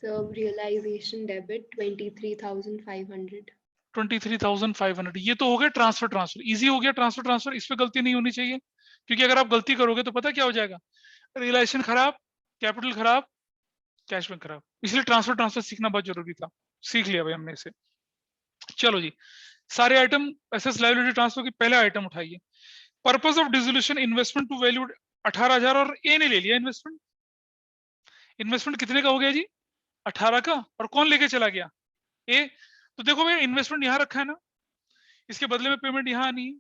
So realization debit 23,500. 23,500। ये तो हो गया ट्रांसफर। इजी हो गया ट्रांसफर। इस पे गलती नहीं होनी चाहिए, क्योंकि अगर आप गलती करोगे तो पता क्या हो जाएगा, रियलाइजेशन खराब, कैपिटल खराब, कैश बैंक खराब। इसलिए ट्रांसफर सीखना बहुत जरूरी था। सीख लिया भाई हमने इसे। चलो जी, सारे आइटम एसेट्स लायबिलिटी ट्रांसफर की पहला आइटम उठाइए। Purpose of dissolution investment to value 18,000 और ए ने ले लिया इन्वेस्टमेंट। इन्वेस्टमेंट कितने का हो गया जी? 18 का। और कौन लेके चला गया? ए। तो देखो भाई, इन्वेस्टमेंट यहां रखा है ना, इसके बदले में पेमेंट यहां आनी है,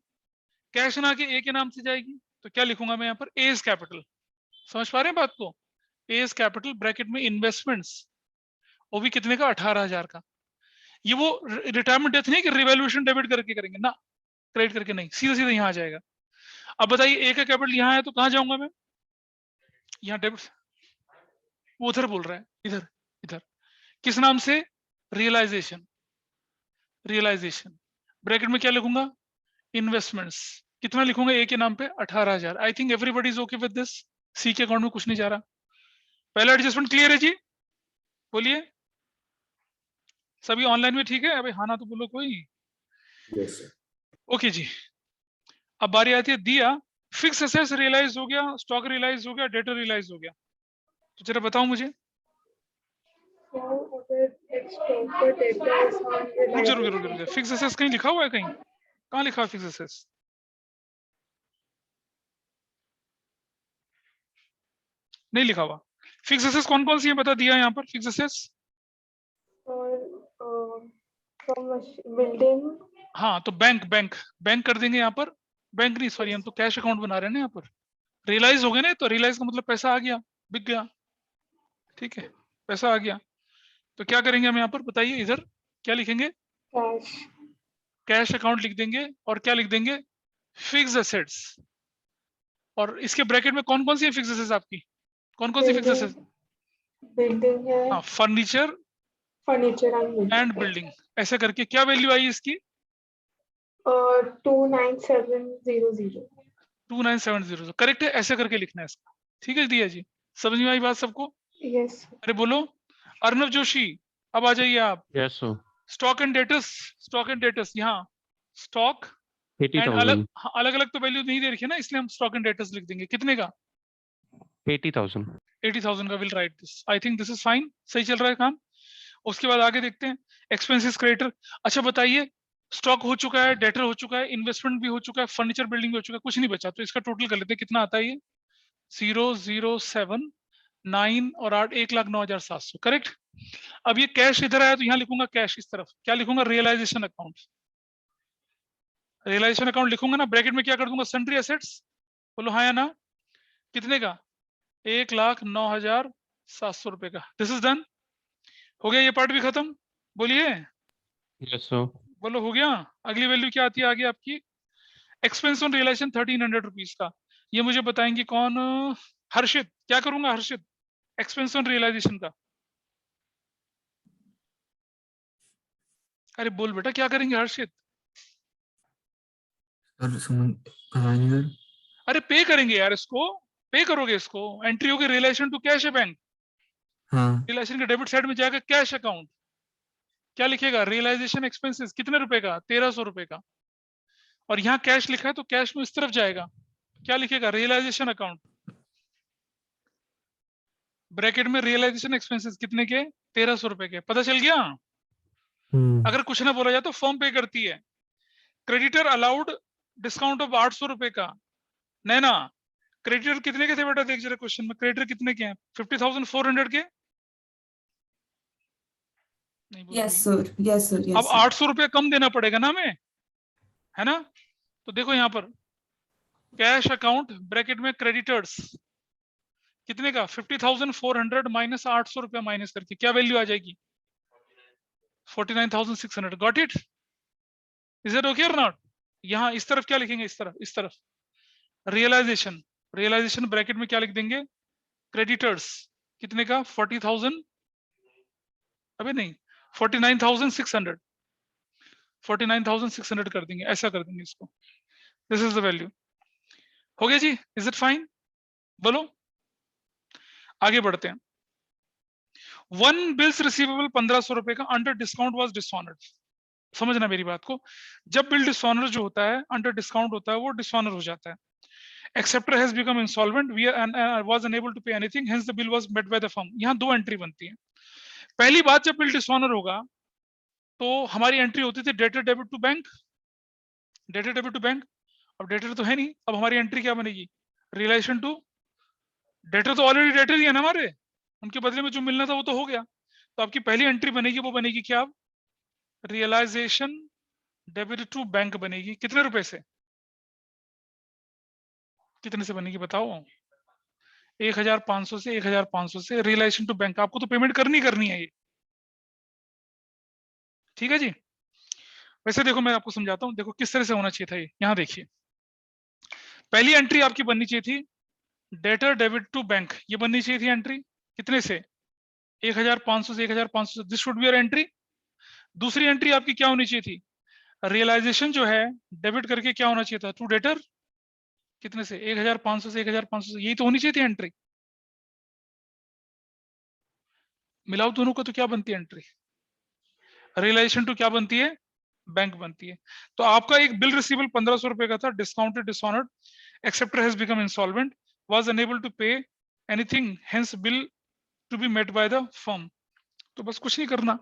कैश ना के ए के नाम से जाएगी। तो क्या लिखूंगा मैं यहाँ पर? As capital. समझ पा रहे हैं बात को? एज कैपिटल ब्रैकेट में इन्वेस्टमेंट्स, वो भी कितने का? 18,000 का। ये वो रिटायरमेंट डेथ नहीं कि रिवैल्यूएशन डेबिट करके करेंगे ना, क्रेडिट करके नहीं, सीधा सीधा यहाँ आ जाएगा। अब बताइए, ए का कैपिटल यहाँ है तो कहाँ जाऊंगा मैं? यहाँ डेबिट, वो उधर बोल रहा है, इधर इधर किस नाम से? रियलाइजेशन। ब्रैकेट में क्या लिखूंगा? इन्वेस्टमेंट्स। कितना लिखूंगा ए के नाम पे? 18,000। I think everybody is okay with this. C के अकाउंट में कुछ नहीं जा रहा। पहला एडजस्टमेंट क्लियर है जी? बोलिए सभी ऑनलाइन में, ठीक है? अबे हाँ ना तो बोलो कोई। Yes sir. ओके जी, अब बारी आती है दिया। फिक्स एसेट्स रियलाइज हो गया, स्टॉक रियलाइज हो गया, डेटर रियलाइज हो गया। तो जरा बताओ मुझे। So अगर स्टॉक का डेटर्स रुक। फिक्स एसेट्स कहीं लिखा हुआ है? कहीं कहाँ लिखा है फिक्स एसेट्स? नहीं लिखा हुआ। फिक्स एसेट्स कौन कौन सी है बता दिया यहाँ पर? फिक्स एसेट्स और बिल्डिंग। हाँ, तो बैंक कर देंगे यहाँ पर। बैंक नहीं, सॉरी, हम तो कैश अकाउंट बना रहे हैं ना यहाँ पर। रियलाइज हो गया ना, तो रियलाइज का मतलब पैसा आ गया, बिक गया, ठीक है, पैसा आ गया। तो क्या करेंगे हम यहाँ पर? बताइए, इधर क्या लिखेंगे? कैश अकाउंट लिख देंगे। और क्या लिख देंगे? Fix assets. और इसके ब्रैकेट में कौन कौन सी है फिक्स एसेट्स आपकी? कौन कौन सी फिक्स एसेट्स? बिल्डिंग है, हाँ, फर्नीचर एंड बिल्डिंग। ऐसे करके क्या वैल्यू आई इसकी? 29700। 29700 करेक्ट है। ऐसे करके लिखना है इसका, ठीक है दिया जी? समझ में आई बात सबको? यस। अरे बोलो। अर्नव जोशी, अब आ जाइए आप। Yes sir. Stock and debtors यहाँ स्टॉक एंड 80,000। अलग अलग तो वैल्यू नहीं दे रखी है ना, इसलिए हम स्टॉक एंड डेटर्स लिख देंगे। कितने का? 80,000। 80,000 का। Will write this. I think this is fine, सही चल रहा है काम। उसके बाद आगे देखते हैं एक्सपेंसेस क्रेडिटर। अच्छा बताइए, स्टॉक हो चुका है, डेटर हो चुका है, इन्वेस्टमेंट भी हो चुका है, फर्नीचर बिल्डिंग भी हो चुका है, कुछ नहीं बचा। तो इसका टोटल कर लेते हैं, कितना आता है ये? 0,079 और 8, 1,09,700 करेक्ट। अब ये कैश इधर आया तो यहाँ लिखूंगा कैश। इस तरफ क्या लिखूंगा? रियलाइजेशन अकाउंट लिखूंगा ना। ब्रैकेट में क्या कर दूंगा? Sundry assets. बोलो हाँ या ना। कितने का? 1,09,700 रुपए का। This is done. हो गया ये पार्ट भी खत्म। बोलिए। Yes sir. बोलो हो गया। अगली वैल्यू क्या आती है आगे आपकी? एक्सपेंस ऑन रियलाइजेशन 1,300 रुपीज का। ये मुझे बताएंगे कौन? हर्षित। क्या करूंगा हर्षित? एक्सपेंस ऑन रियलाइजेशन का। अरे बोल बेटा, क्या करेंगे हर्षित? सर अरे पे करेंगे यार इसको, पे करोगे इसको। एंट्री होगी रियलाइजेशन टू कैश है बैंक। हाँ। रियलाइजेशन के डेबिट साइड में जाएगा कैश अकाउंट। क्या लिखेगा? Realisation expenses. कितने रुपए का? 1,300 रुपए का। और यहाँ कैश लिखा है तो कैश में इस तरफ जाएगा। क्या लिखेगा? Realisation account. ब्रैकेट में रियलाइजेशन एक्सपेंसेस कितने के? 1,300 रुपए के। पता चल गया? अगर कुछ ना बोला जाए तो फर्म पे करती है। क्रेडिटर अलाउड डिस्काउंट ऑफ 800 रुपए का। नैना, क्रेडिटर कितने के थे बेटा? देख जरा क्वेश्चन में क्रेडिटर कितने के हैं? 50,400 के। Yes sir. अब 800 रुपया कम देना पड़ेगा ना हमें, है ना? तो देखो यहाँ पर कैश अकाउंट ब्रैकेट में क्रेडिटर्स कितने का? 50,400 माइनस 800 रुपया माइनस करके क्या वैल्यू आ जाएगी? 49,600। Got it? Is it okay और नॉट? यहाँ इस तरफ क्या लिखेंगे? इस तरफ रियलाइजेशन ब्रैकेट में क्या लिख देंगे? क्रेडिटर्स कितने का? 40,000। अबे नहीं, 49,600 49,600 कर देंगे, ऐसा कर देंगे इसको। This is the value. हो गया जी, इज इट फाइन? बोलो आगे बढ़ते हैं। वन बिल्स रिसीवेबल 1500 रुपए का अंडर डिस्काउंट वाज डिसऑनर्ड। समझना मेरी बात को, जब बिल डिसऑनर जो होता है अंडर डिस्काउंट होता है वो डिसऑनर हो जाता है। Acceptor has become insolvent, we was unable to pay anything, hence the bill was met by the firm. यहां दो एंट्री बनती है। पहली बात, जब बिल डिसऑनर होगा तो हमारी एंट्री होती थी debtor debit to bank, debtor debit to bank. अब डेटर तो है नहीं, अब हमारी एंट्री क्या बनेगी? रिलेशन टू डेटर, तो ऑलरेडी डेटर ही है ना हमारे, उनके बदले में जो मिलना था वो तो हो गया। तो आपकी पहली एंट्री बनेगी, वो बनेगी क्या? रियलाइजेशन डेबिट टू बैंक बनेगी। कितने रुपए से? कितने से बनेगी बताओ? 1500 से, 1500 से रियलाइजेशन टू बैंक। आपको तो पेमेंट करनी है ये, ठीक है जी। वैसे देखो मैं आपको समझाता हूं, देखो किस तरह से होना चाहिए था ये। यहां देखिए, पहली एंट्री आपकी बननी चाहिए थी डेटर डेबिट टू बैंक, ये बननी चाहिए थी एंट्री। कितने से? 1500 से, 1500 से। This should be your entry. दूसरी एंट्री आपकी क्या होनी चाहिए थी? रियलाइजेशन जो है डेबिट करके क्या होना चाहिए था? To debtor. कितने से? 1500 से, 1500 से। यही तो होनी चाहिए थी एंट्री। मिलाओ दोनों को तो क्या बनती है एंट्री? रियलाइजेशन टू क्या बनती है? बैंक बनती है। तो आपका एक बिल रिसीवेबल 1500 रुपए का था, discounted dishonoured, acceptor has become insolvent, was unable to pay anything, hence bill to be met by the firm. तो बस कुछ नहीं करना।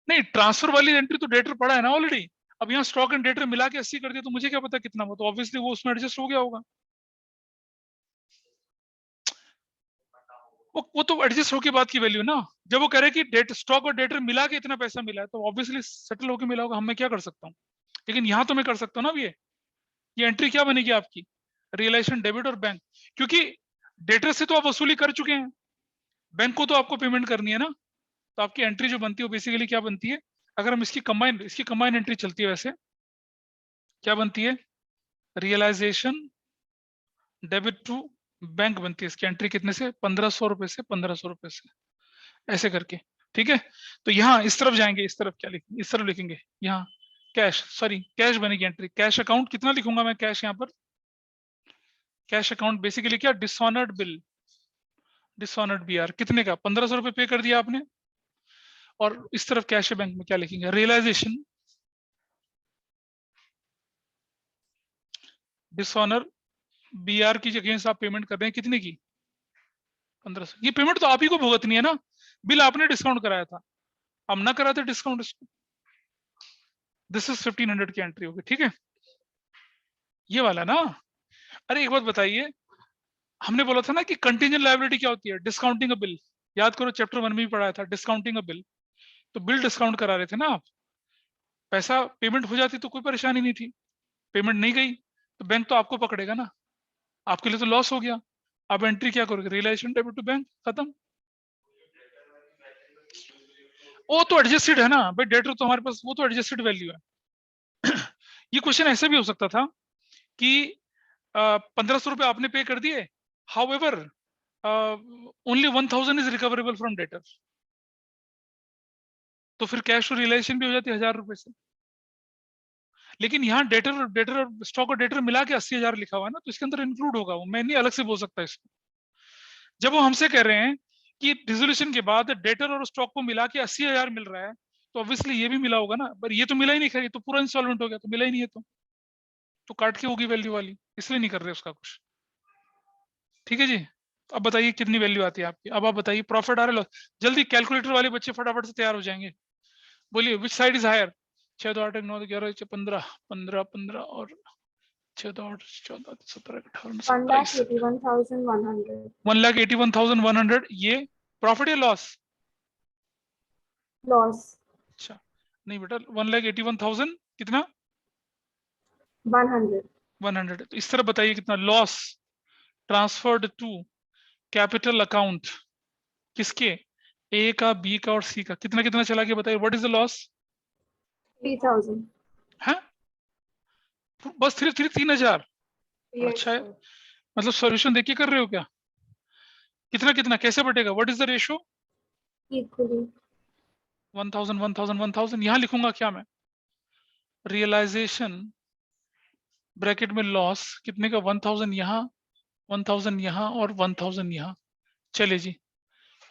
नहीं, ट्रांसफर वाली एंट्री तो डेटर पड़ा है ना ऑलरेडी। अब यहाँ स्टॉक एंड डेटर मिला के 80 कर दिया, तो मुझे क्या पता कितना हो, तो ऑब्वियसली वो उसमें एडजस्ट हो गया होगा। वो तो एडजस्ट होके बाद की वैल्यू ना। जब वो कह रहे कि डेट स्टॉक और डेटर मिला के इतना पैसा मिला है, तो ऑब्वियसली सेटल होके मिला होगा, हम मैं क्या कर सकता हूँ। लेकिन यहाँ तो मैं कर सकता हूँ ना। अब ये एंट्री क्या बनेगी आपकी? रियलाइजेशन डेबिट और बैंक, क्योंकि डेटर से तो आप वसूली कर चुके हैं, बैंक को तो आपको पेमेंट करनी है ना। तो आपकी एंट्री जो बनती है वो बेसिकली क्या बनती है? अगर हम इसकी कंबाइन एंट्री चलती है, वैसे क्या बनती है? रियलाइजेशन डेबिट टू बैंक बनती है। इसकी एंट्री कितने से? 1500 रुपए से, 1500 रुपए से, ऐसे करके, ठीक है। तो यहाँ इस तरफ जाएंगे, इस तरफ क्या लिखेंगे? इस तरफ लिखेंगे यहाँ कैश, सॉरी कैश बनेगी एंट्री। कैश अकाउंट कितना लिखूंगा मैं? कैश यहाँ पर कैश अकाउंट बेसिकली क्या? Dishonoured bill, dishonoured BR. कितने का? 1500 रुपए पे कर दिया आपने। और इस तरफ कैश बैंक में क्या लिखेंगे? रियलाइजेशन डिसऑनर बीआर की अगेंस्ट आप पेमेंट कर रहे हैं, कितने की? 1500। ये पेमेंट तो आप ही को भुगतनी है ना, बिल आपने डिस्काउंट कराया था, हम ना कराते डिस्काउंट इसको। दिस इज 1500 की एंट्री होगी, ठीक है। ये वाला ना। अरे एक बात बताइए, हमने बोला था ना कि कंटीजेंट लायबिलिटी क्या होती है? डिस्काउंटिंग अ बिल। याद करो, चैप्टर 1 में भी पढ़ाया था, डिस्काउंटिंग अ बिल। तो बिल डिस्काउंट करा रहे थे ना आप, पैसा पेमेंट हो जाती तो कोई परेशानी नहीं थी, पेमेंट नहीं गई तो बैंक तो आपको पकड़ेगा ना, आपके लिए तो लॉस हो गया। आप एंट्री क्या करोगे? रियलाइजेशन डेबिट टू बैंक, खत्म। वो तो एडजस्टेड है ना भाई, डेटर तो हमारे पास, वो तो एडजस्टेड वैल्यू है। ये क्वेश्चन ऐसे भी हो सकता था कि 1500 रुपए आपने पे कर दिए, however only 1000 is recoverable from debtor, तो फिर कैश टू रियलाइजेशन भी हो जाती है 1000 रुपए से। लेकिन यहाँ डेटर और स्टॉक और डेटर मिला के 80,000 लिखा हुआ है ना, तो इसके अंदर इंक्लूड होगा वो, मैं नहीं अलग से बोल सकता इसको। जब वो हमसे कह रहे हैं कि डिसोल्यूशन के बाद डेटर और स्टॉक को मिला के 80,000 मिल रहा है, तो ऑब्वियसली ये भी मिला होगा ना, पर ये तो मिला ही नहीं, खैर ये तो पूरा इंस्टॉलमेंट हो गया, तो मिला ही नहीं है, तो काट के होगी वैल्यू वाली, इसलिए नहीं कर रहे उसका कुछ, ठीक है जी। अब बताइए कितनी वैल्यू आती है आपकी। अब आप बताइए प्रॉफिट आ रहा है, जल्दी कैलकुलेटर वाले बच्चे फटाफट से तैयार हो जाएंगे। बोलिए विच साइड इज हायर? 6 2 8 9 11 15 15 15 और 6 2 8 14 17 18 1,81,100. 1,81,100। ये प्रॉफिट या लॉस? Loss. अच्छा नहीं बेटा, 1,81,000 कितना? 100. 100। तो इस तरह बताइए कितना loss transferred to capital account, किसके? ए का, बी का और सी का। कितना कितना चला गया बताइए, व्हाट इज द लॉस? 3,000. है बस 3,000। Yes, अच्छा है, sir. मतलब सॉल्यूशन देखिए कर रहे हो क्या? कितना कितना कैसे बटेगा? What is the ratio? Equally. 1000 1000 1000 यहाँ लिखूंगा क्या मैं, रियलाइजेशन ब्रैकेट में लॉस कितने का, 1000 यहाँ 1000 यहाँ और 1000 यहाँ। चलिए जी,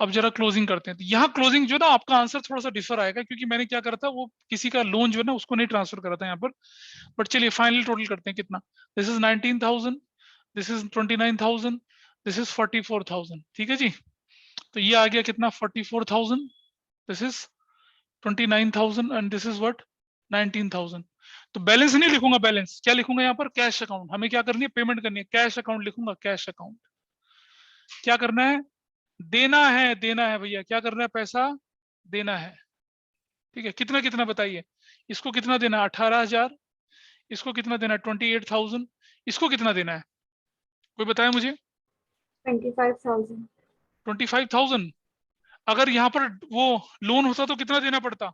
अब जरा क्लोजिंग करते हैं। तो यहाँ क्लोजिंग जो ना आपका आंसर थोड़ा सा डिफर आएगा, क्योंकि मैंने क्या करा था, वो किसी का लोन जो है ना उसको नहीं ट्रांसफर करा था यहाँ पर। बट चलिए फाइनल टोटल करते हैं कितना, this is 19,000, this is 29,000, this is 44,000। ठीक है जी, तो ये आ गया कितना 44,000, this is 29,000 and this is what 19,000। तो बैलेंस नहीं लिखूंगा, बैलेंस क्या लिखूंगा यहाँ पर, कैश अकाउंट। हमें क्या करनी है, पेमेंट करनी है, कैश अकाउंट लिखूंगा, कैश अकाउंट। क्या करना है, देना है, देना है भैया, क्या करना है, पैसा देना है। ठीक है, कितना कितना बताइए, इसको कितना देना है 18,000, इसको कितना देना है 28,000, इसको कितना देना है, कोई बताए मुझे। 25,000. 25,000। अगर यहाँ पर वो लोन होता तो कितना देना पड़ता,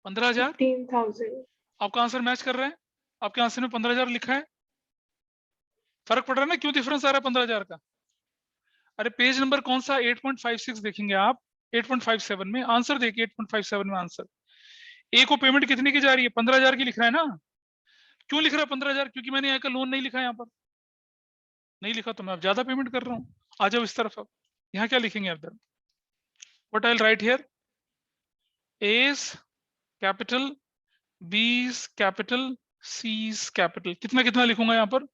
15,000। 15,000. आपका आंसर मैच कर रहा है, आपके आंसर में 15,000 लिखा है। फर्क पड़ रहा है ना, क्यों डिफरेंस आ रहा है 15,000 का। अरे पेज नंबर कौन सा, 8.56 देखेंगे आप, 8.57 में आंसर देखिए, 8.57 में आंसर। ए को पेमेंट कितने की जा रही है, 15,000 की लिख रहा है ना। क्यों लिख रहा है 15,000, क्योंकि मैंने यहाँ का लोन नहीं लिखा, यहाँ पर नहीं लिखा तो मैं अब ज्यादा पेमेंट कर रहा हूँ। आ जाओ इस तरफ, अब यहाँ क्या लिखेंगे आप, what I will write here, A's capital, B's capital, C's capital. कितना कितना लिखूंगा यहाँ पर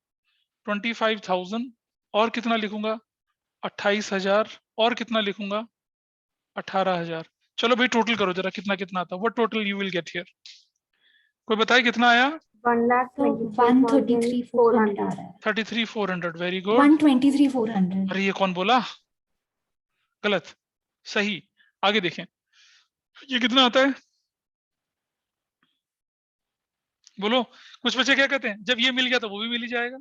25,000, और कितना लिखूंगा 28,000, और कितना लिखूंगा 18,000। चलो भाई टोटल करो जरा, कितना कितना आता है, what total you will get here, कोई बताए कितना आया। 133,400 आ रहा है. 33,400, वेरी गुड। 123,400. अरे ये कौन बोला, गलत, सही। आगे देखें, ये कितना आता है, बोलो। कुछ बच्चे क्या कहते हैं, जब ये मिल गया तो वो भी मिल ही जाएगा।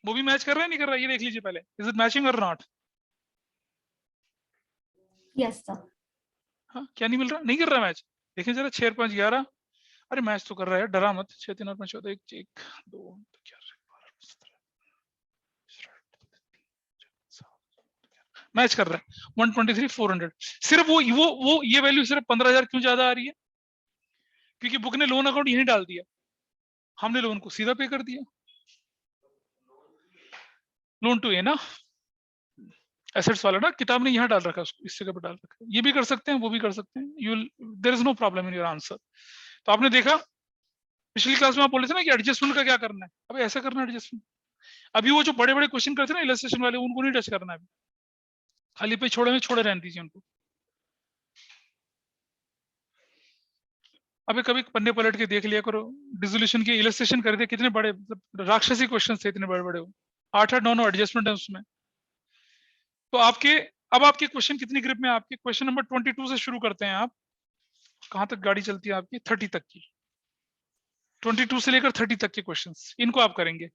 वो भी मैच कर रहा है नहीं कर रहा, ये देख लीजिए पहले, इज इट मैचिंग और नॉट। Yes, sir. हाँ, क्या नहीं मिल रहा, नहीं कर रहा मैच, देखें जरा 6 और 5 11। अरे मैच तो कर रहा है, डरा मत। 6 3 और 5 14 1 1 2 मैच कर रहा है 123,400। सिर्फ वो ये वैल्यू सिर्फ 15,000 क्यों ज्यादा आ रही है, क्योंकि बुक ने लोन अकाउंट यहीं डाल दिया, हमने लोन को सीधा पे कर दिया। लोन टू ए ना, एसेट्स वाला ना, किताब ने यहाँ डाल रखा है उसको, इस जगह पर डाल रखा है। ये भी कर सकते हैं, वो भी कर सकते हैं, you there is no problem in your answer. तो आपने देखा पिछली क्लास में आप बोले थे ना कि एडजस्टमेंट का क्या करना है, अब ऐसा करना है एडजस्टमेंट। अभी वो जो बड़े बड़े क्वेश्चन करते हैं ना इलस्ट्रेशन वाले, उनको नहीं टच करना है, खाली पे छोड़े रहने दीजिए उनको। अभी कभी पन्ने पलट के देख लिया करो, डिसोल्यूशन के इलस्ट्रेशन कर दिया, कितने बड़े राक्षसी क्वेश्चन थे, इतने बड़े बड़े, 8 9 एडजस्टमेंट है उसमें। तो अब आपके क्वेश्चन कितनी ग्रिप में, आपके क्वेश्चन नंबर 22 से शुरू करते हैं। आप कहां तक गाड़ी चलती है आपकी, 30 तक की, 22 से लेकर 30 तक के क्वेश्चंस, इनको आप करेंगे।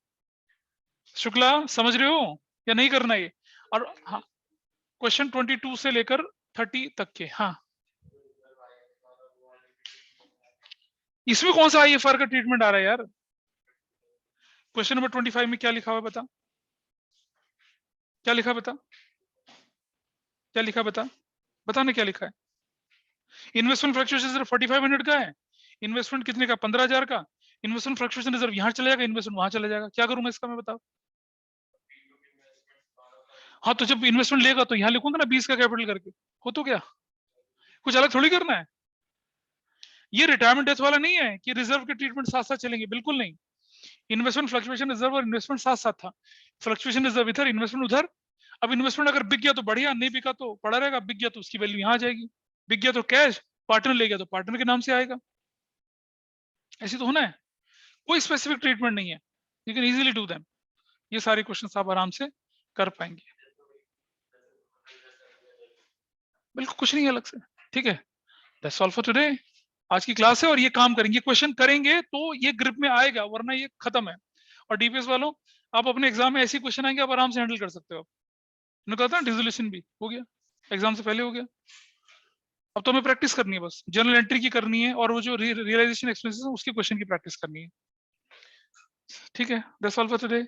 शुक्ला समझ रहे हो या नहीं करना ये। और हाँ, क्वेश्चन 22 से लेकर 30 तक के। हाँ, इसमें कौन सा IFR का ट्रीटमेंट आ रहा है यार। क्वेश्चन नंबर 25 में क्या लिखा हुआ बता, क्या लिखा बता, क्या लिखा बता, बताना क्या लिखा है। इन्वेस्टमेंट फ्लक्चुएशन रिजर्व 4500 का है, इन्वेस्टमेंट कितने का 15,000 का। इन्वेस्टमेंट फ्लक्चुएशन रिजर्व यहाँ चला जाएगा, इन्वेस्टमेंट वहां चला जाएगा, क्या करूंगा इसका मैं बताओ। हाँ, तो जब इन्वेस्टमेंट लेगा तो यहाँ लिखूंगा ना 20 का कैपिटल करके, हो तो क्या, कुछ अलग थोड़ी करना है। ये रिटायरमेंट डेथ वाला नहीं है कि रिजर्व के ट्रीटमेंट साथ साथ चलेंगे, बिल्कुल नहीं। इन्वेस्टमेंट फ्लक्चुएशन रिजर्व और इन्वेस्टमेंट साथ साथ था, फ्लक्चुएशन रिजर्व इधर, इन्वेस्टमेंट उधर। अब इन्वेस्टमेंट अगर बिक गया तो बढ़िया, नहीं बिका तो पड़ा रहेगा, बिक गया तो उसकी वैल्यू यहाँ आ जाएगी, बिक गया तो कैश, पार्टनर ले गया तो पार्टनर के नाम से आएगा। ऐसे तो होना है, कोई स्पेसिफिक ट्रीटमेंट नहीं है, you can easily do them. ये सारे क्वेश्चंस आप आराम से कर पाएंगे, बिल्कुल कुछ नहीं है अलग से। ठीक है, दैट्स ऑल फॉर टुडे। आज की क्लास है और ये काम करेंगे, क्वेश्चन करेंगे तो ये ग्रिप में आएगा, वरना ये खत्म है। और डीपीएस वालों, आप अपने एग्जाम में ऐसे क्वेश्चन आएंगे, आप आराम से हैंडल कर सकते हो। मैंने कहा था डिसोल्यूशन भी हो गया, एग्जाम से पहले हो गया। अब तो हमें प्रैक्टिस करनी है, बस जर्नल एंट्री की करनी है, और वो जो रियलाइजेशन एक्सपेंसेस है उसके क्वेश्चन की प्रैक्टिस करनी है। ठीक है, दैट्स ऑल फॉर टुडे।